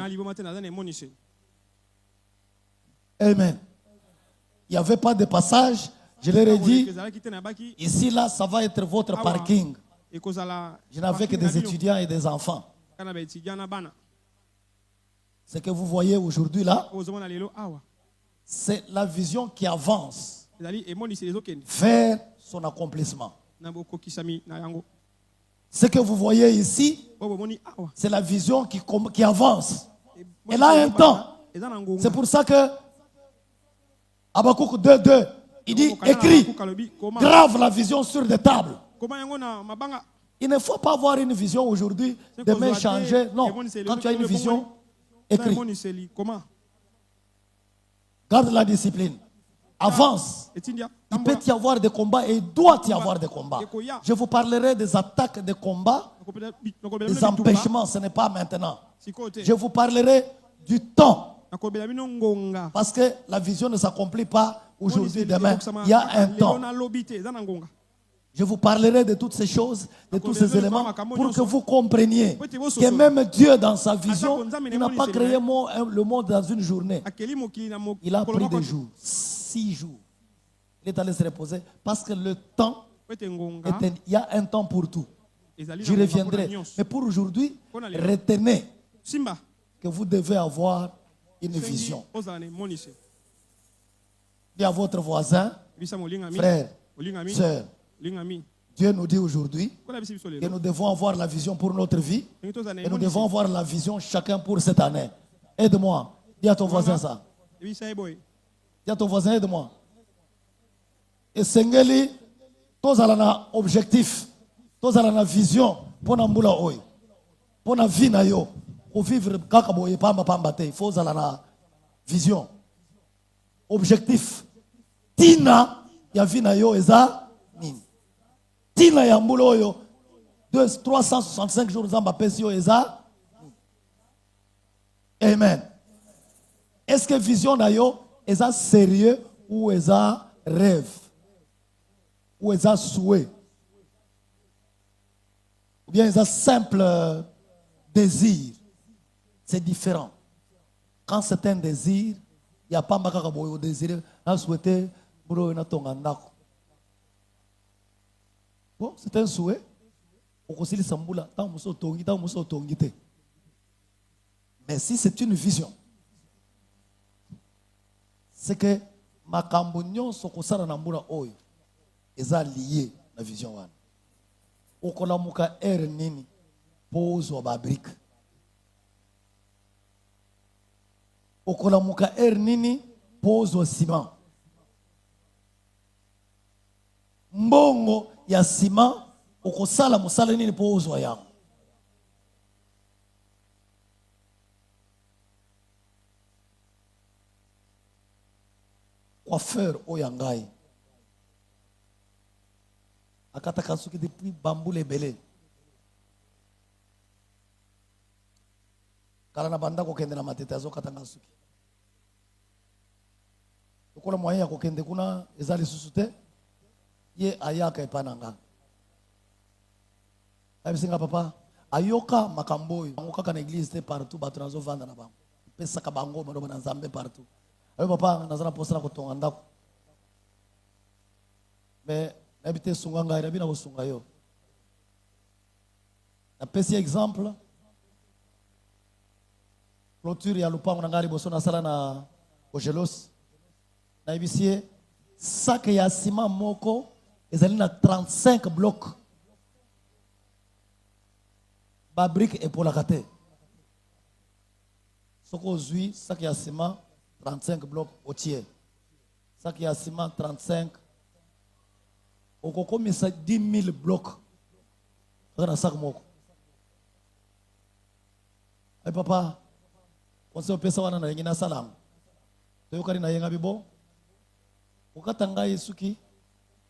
Amen. Il n'y avait pas de passage. Je leur ai dit, ici là, ça va être votre parking. Je n'avais que des étudiants et des enfants. Ce que vous voyez aujourd'hui là, c'est la vision qui avance vers son accomplissement. Ce que vous voyez ici, c'est la vision qui avance. Elle a un temps. C'est pour ça que Habakkuk 2:2, il dit, écris, grave la vision sur des tables. Il ne faut pas avoir une vision aujourd'hui, demain changer. Non, quand tu as une vision, écris. Garde la discipline. Avance. Il peut y avoir des combats et il doit y avoir des combats. Je vous parlerai des attaques de combat, des empêchements, ce n'est pas maintenant. Je vous parlerai du temps. Parce que la vision ne s'accomplit pas aujourd'hui, demain. Il y a un temps. Je vous parlerai de toutes ces choses, de tous ces éléments, pour que vous compreniez que même Dieu, dans sa vision, il n'a pas créé le monde dans une journée. Il a pris des jours, 6 jours. Il est allé se reposer parce que le temps, il y a un temps pour tout. J'y reviendrai. Mais pour aujourd'hui, retenez que vous devez avoir une vision. Dis à votre voisin, frère, sœur, Dieu nous dit aujourd'hui que nous devons avoir la vision pour notre vie et nous devons avoir la vision chacun pour cette année. Aide-moi. Dis à ton voisin ça. Dis à ton voisin, aide-moi. Et Sengeli, tous à un objectif, tous à une vision pour la moula oi, pour la vie na yo, pour vivre kakaboye pamba pamba te, il faut à la vision, objectif. Tina ya vie na yo eza nini? Tina ya moula oyo 365 jours zamba pesi yo eza. Amen. Est-ce que vision na yo eza sérieux ou eza rêve? Ou est un souhait, ou bien est un simple désir. C'est différent. Quand c'est un désir, il n'y a pas de désir à souhaiter. Bon, c'est un souhait. Mais si c'est une vision, c'est que ma cambonnion sokosara nambula oyo. Eza lié la vision wana. Okola muka nini pose wa babrique. Okola muka nini pose wa ciment. Mbongo ya ciment okosala musala nini pose wa yango. coiffeur oyangai. Akataka suki depuis bambou les belé. Kala na banda ko kende na matete azo katanga suki. Okola moyen ya ko kende kuna ezali susute ye ayaka epananga. Abisinga papa ayoka makambo bango kaka na église te partout bato nazo vanda na bango. Pesa ka bango mano na nzambe partout. Ayo papa nazana posa na kotonga ndako. Mais habité sunganga irabi na bosunga yo. Na pesi exemple clôture ya lupango na ngari boso na sala na ogelos. Na ibisie sac ya ciment moko ezali na 35 blocs. Ba brique et pour la kate. Soko zui sac ya ciment 35 blocs au tiers. Sac ya ciment 35 okoko misa 10 000 blocs. Dans sac moko. Ay papa, on se pesa wana na ngina salam. Toyokari na yenga bibo. Ukatanga yesuki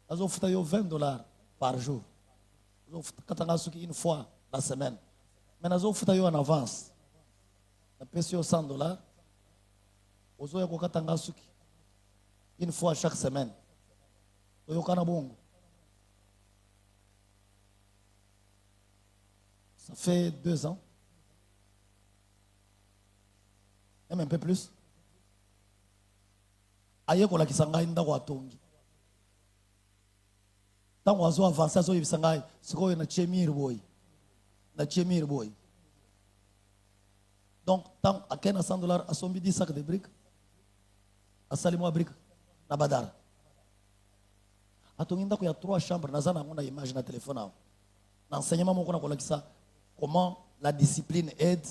azo futa yo $20 par jour. Azo katanga suki une fois la semaine. Mais azo futa yo en avance. Na pesa yo $100. Ozo ya kokatanga suki une fois chaque semaine. Toyokana bongo. Ça fait 2 ans. Même un peu plus. Aye kola kisanga inda kwa tongi. Tango azo avancer azo yibisanga siko na chemir boy. Na chemir boy. Donc tant à $100 a sombi 10 sacs de briques. A salimo briques na badar. Atongi inda ko ya 3 chambres nazana ngona image na téléphone na. Na enseignement moko na kola kisa comment la discipline aide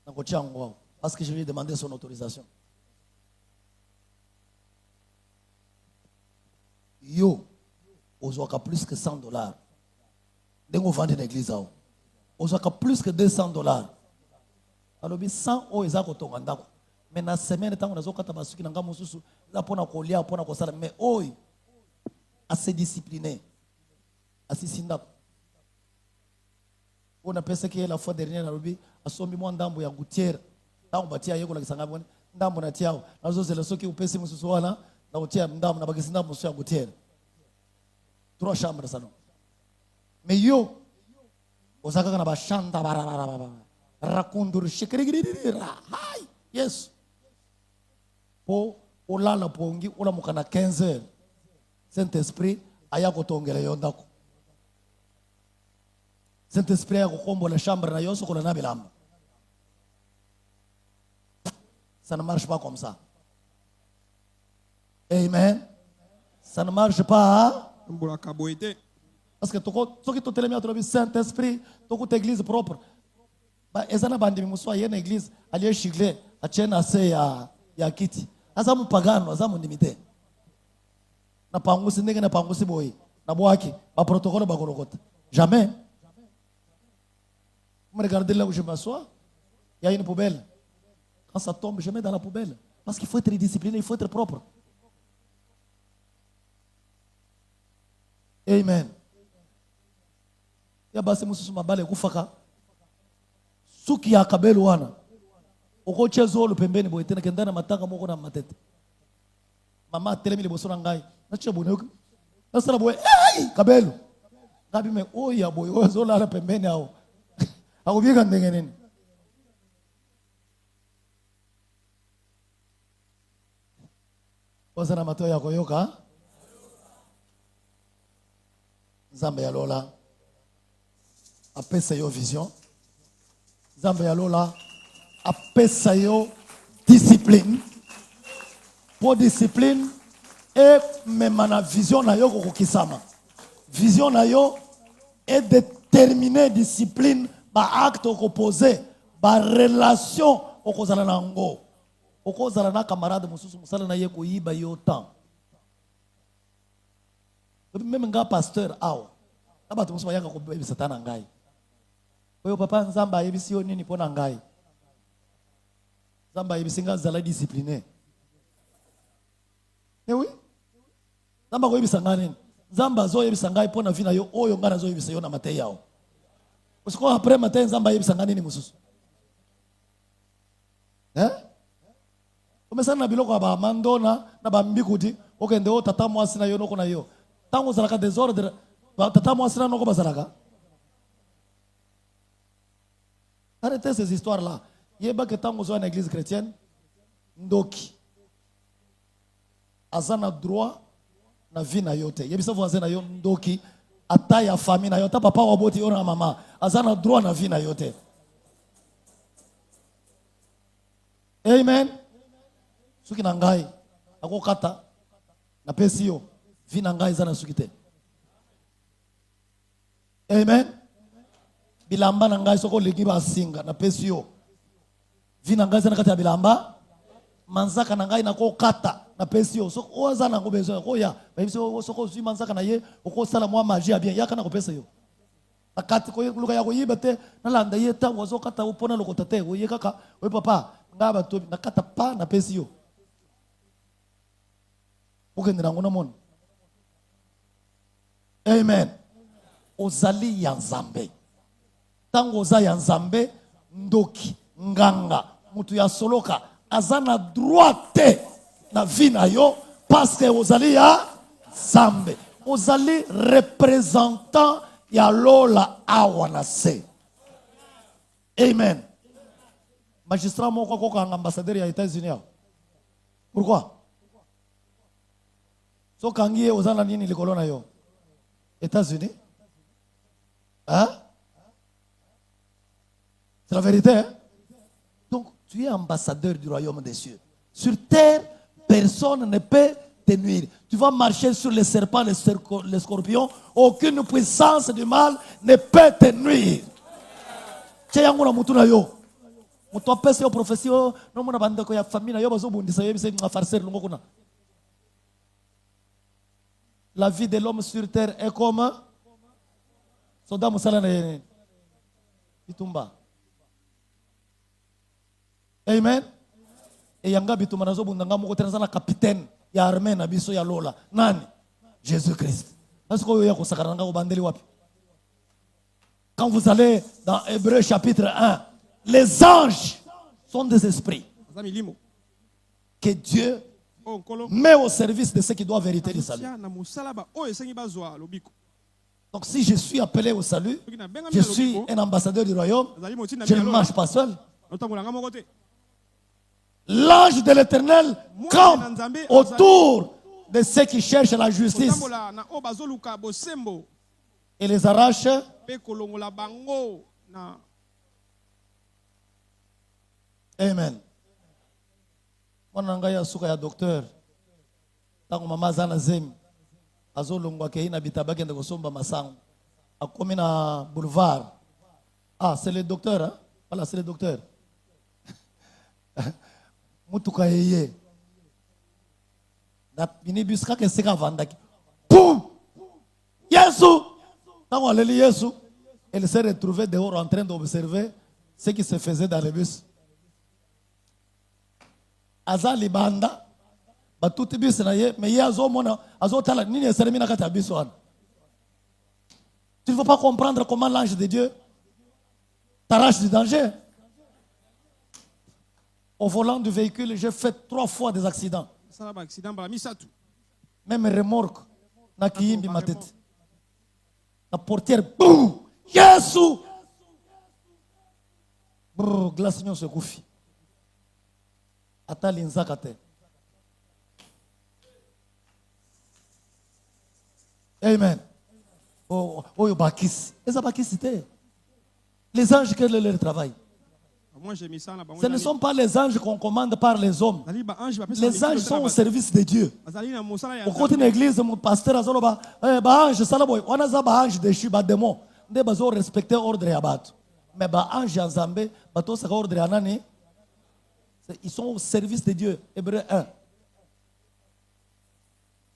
na kotia ngwa. Parce que je lui ai demandé son autorisation. Yo, ozoaka plus que $100. Dengo vendre l'église ao. Ozoaka plus que $200. Alors bi 100 o ezako tongandako. Mais na semaine tango nazoka tabasuki nanga mususu, za pona kolia pona kosala mais oi assez discipliné. Assez sindako. On a pensé que la fois dernière narobi asombi mo ndambo ya gouttière. Tango batia yeko la kisanga bone ndambo na tiao. Nazo zela soki upesi mususu wana. Na utia ndam na bagisinda musu ya gutiere 3 chambres salon mais yo ozaka na bashanda barabara rakundur shikirigirira hai yes po olala pongi ola mukana 15 heures Saint-Esprit aya kotongela yo ndako Saint-Esprit aya kokombo la chambre na yo sokola na bilamba ça ne marche pas comme ça. Amen. Ça ne marche pas. Parce que ce qui te met à Saint-Esprit, toute église propre. Ezana bandi muswa yena église aliye shigle achena se ya kiti. Azamu pagano, azamu ndimite. Na pangusi ndenge na pangusi boy. Na boaki, ba protocole ba kolokota. Jamais. Vous me regardez là où je m'assois, il y a une poubelle. Quand ça tombe, je mets dans la poubelle. Parce qu'il faut être discipliné, il faut être propre. Amen. Ya basi mususu mabale kufaka. Suki ya kabelu wana. Oko chezo lo pembeni boy tena kendana matanga moko na matete. Mama telemi le boso ngai. Na chebo ne. Na sala boy, "Hey, kabelu." Ngabi me oya boy, ozo la pembeni hao. Akubika ndenge nini? Osana mato ya koyoka. Nzambe ya lola apesa yo vision. Nzambe ya lola apesa yo discipline. Pour discipline et même na vision na yo kokisama. Vision na yo est déterminée discipline ba acte opposé, ba relation okozala nango. Okozala na camarade mususu musala na ye ko yiba yo temps. Même nga pasteur awa aba tumuso yanga ko bebe satana ngai oyo papa nzamba yebisi yo nini pona ngai nzamba yebisi nga zala discipliné Nzamba ko yebisa ngani. Nzamba zo yebisa ngai pona vina yo oyo ngana zo yebisa yo na matei yao. Usiko après matin nzamba yebisa ngani ni mususu. Komesa na biloko ba mandona na ba mbikuti okende o tata mwasi na yo noko na yo. Tango zalaka désordre tata mwasi na noko bazalaka. Arrêtez ces histoires là. Yeba que tango zo na église chrétienne ndoki. Azana droit na vie na yote. Yebisa voisin na yo ndoki ata ya famille na yo ta papa waboti yo na mama. Azana droit na vie na yote. Amen. Suki na ngai akokata na pesi yo vie na ngai zana suki te. Amen. Bilamba na ngai soko legi ba singa na pesi yo vie na ngai zana kata ya bilamba manzaka na ngai na kokata na pesi yo soko oza na ngobezo ko ya bayiso soko zui manzaka na ye oko sala mwa magie bien yaka na ko pesa yo akati ko luka ya ko yibete na landa ye ta wazo kata upona lokota te wo ye kaka we papa ngaba to na kata pa na pesi yo ukendira ngona mon. Amen. Ozali ya Nzambe tango oza ya Nzambe ndoki nganga mutu ya soloka azana droite na vie na yo parce que ozali ya Nzambe ozali représentant ya lola awa na se. Amen. Magistrat moko ko kanga ambassadeur ya États-Unis. Pourquoi? So kangie ozana nini likolo na yo? États-Unis? Hein? C'est la vérité, hein? Donc, tu es ambassadeur du royaume des cieux. Sur terre, personne ne peut te nuire. Tu vas marcher sur les serpents, les scorpions. Aucune puissance du mal ne peut te nuire. Tcheyango na mutu na yo. Mutu apese yo prophétie yo. No mona bandeko ya famille na yo bazo bundisa yo bise nga farser lungo kuna. La vie de l'homme sur terre est comme Soda musala na yene. Bitumba. Amen. Et yanga bituma nazo bundanga moko tena na capitaine ya armée na biso ya lola. Nani? Jésus-Christ. Est-ce que vous avez consacré au bandeli wapi? Quand vous allez dans Hébreux chapitre 1, les anges sont des esprits que Dieu met au service de ceux qui doivent vériter le salut. Donc si je suis appelé au salut, je suis un ambassadeur du royaume, je ne marche pas seul. L'ange de l'Éternel campe autour de ceux qui cherchent la justice et les arrache. Amen. Mwananga suka ya docteur tango mama zana zemi azolongwa ke ina bitabaki ndeko somba masango akomi na boulevard. Ah, c'est le docteur, hein? Voilà, c'est le docteur. Mutuka yeye na minibus kake seka vandaki boum Yesu tango aleli Yesu elle s'est retrouvée dehors en train d'observer ce qui se faisait dans le bus. Azali banda batuti bus na ye mais ye azomona azotala nini eseremi na kati ya bus wana. Tu ne veux pas comprendre comment l'ange de Dieu t'arrache du danger. Au volant du véhicule, j'ai fait 3 fois des accidents. Même remorque, na kiimbi ma tête. La portière, boum, Yesu. Brrr, glace nyon se koufi. Ata linzakate. Amen. Oh, yo bakis. Eza bakis ite. Les anges, quel est leur travail? Ce ne sont pas les anges qu'on commande par les hommes. Les anges sont au service de Dieu. Au côté de l'église, mon pasteur a dit ange, salaboy, on a des anges déchus, des démons. Des bazo respecter ordre et abattre. Mais les anges en Zambé, bateau ça ordre et anani. Ils sont au service de Dieu. Hébreu 1.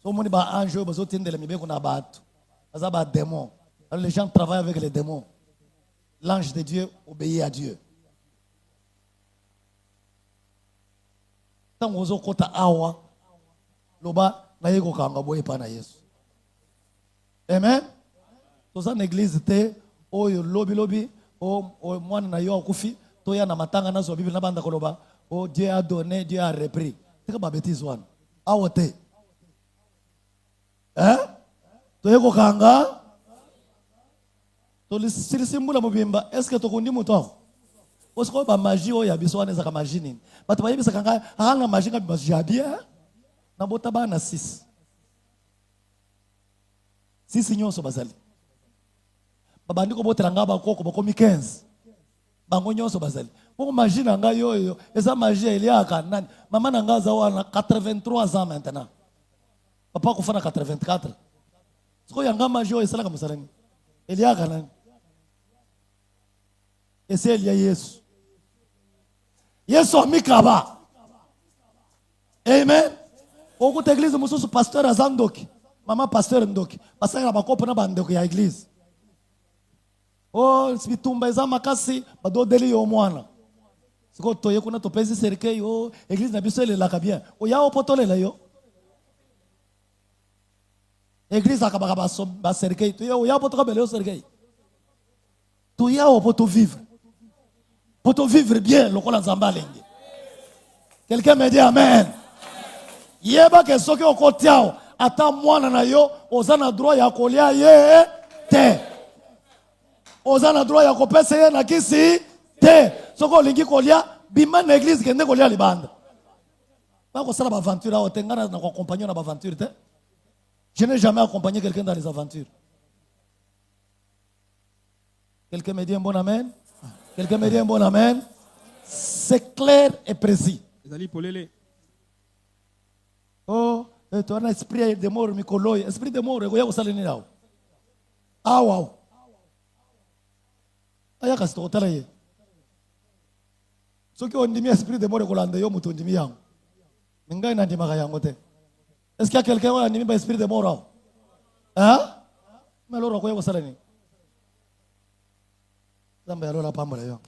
So moni ba ange bazo tinde le mibe qu'on abattre. Azaba démons. Les gens travaillent avec les démons. L'ange de Dieu obéit à Dieu. Tant ozo kota awa loba na yeko kanga boye pa na Yesu. Amen. Toza na église te oyo lobi o mwana na yo akufi to ya na matanga na zo Bible na banda koloba o Dieu a donné, Dieu a repris. C'est ba bêtise wana. Awote. To yeko kanga to lisisimbula mobimba. Est-ce que to kundi muto? Parce que ba magie oyo ya biso wana ezaka magie nini? Bato ba yebisa kanga hanga magie ka magie ya bien. Na bota ba na 6. 6 nyonso bazali. Babandi ko botela nga bakoko bakomi 15. Bango nyonso bazali. Pour magie na nga yoyo, eza magie eliaka nani? Maman na nga za wana 83 ans maintenant. Papa ko fana 84. Siko yanga magie oyo esala ka musalani. Eliaka nani? Ese Elia Yesu. Yesu amikaba. Amen. Okuta église mususu pasteur azandoki. Mama pasteur ndoki. Pasteur na bakopo na bandeko ya église. Oh, bitumba eza makasi bado deli yo mwana. Siko toye kuna topezi serikei oh église na biso elelaka bien. O ya opotolela yo. Église akabaka ba serikei to yo ya opotoka bele yo serikei. To ya opoto vivre. Poto vivre bien lokola nzamba lenge. Quelqu'un me dit amen. Yeba ke soki okotiao ata mwana na yo ozana droit ya kolia ye te. Ozana droit ya kopesa ye na kisi te. Soko lingi kolia bima na église kende kolia libanda. Pas ko sala ba aventure a otengana na ko accompagner na ba aventure te. Je n'ai jamais accompagné quelqu'un dans les aventures. Quelqu'un me dit un bon amen? Quelqu'un me dit un bon amen? C'est clair et précis. Oh, tu as un esprit de mort, Mikolo. Esprit de mort, vous savez où? Ah, wow. Aya kasi tokotala ye. Soki ondimi esprit de mort kolanda yo mutu ondimi yango. Mingai na ndimaka yango te. Est-ce qu'il y a quelqu'un qui a ondimi ba esprit de mort? Hein? Mais alors quoi vous savez ni? Zamba yalo la pambola yo.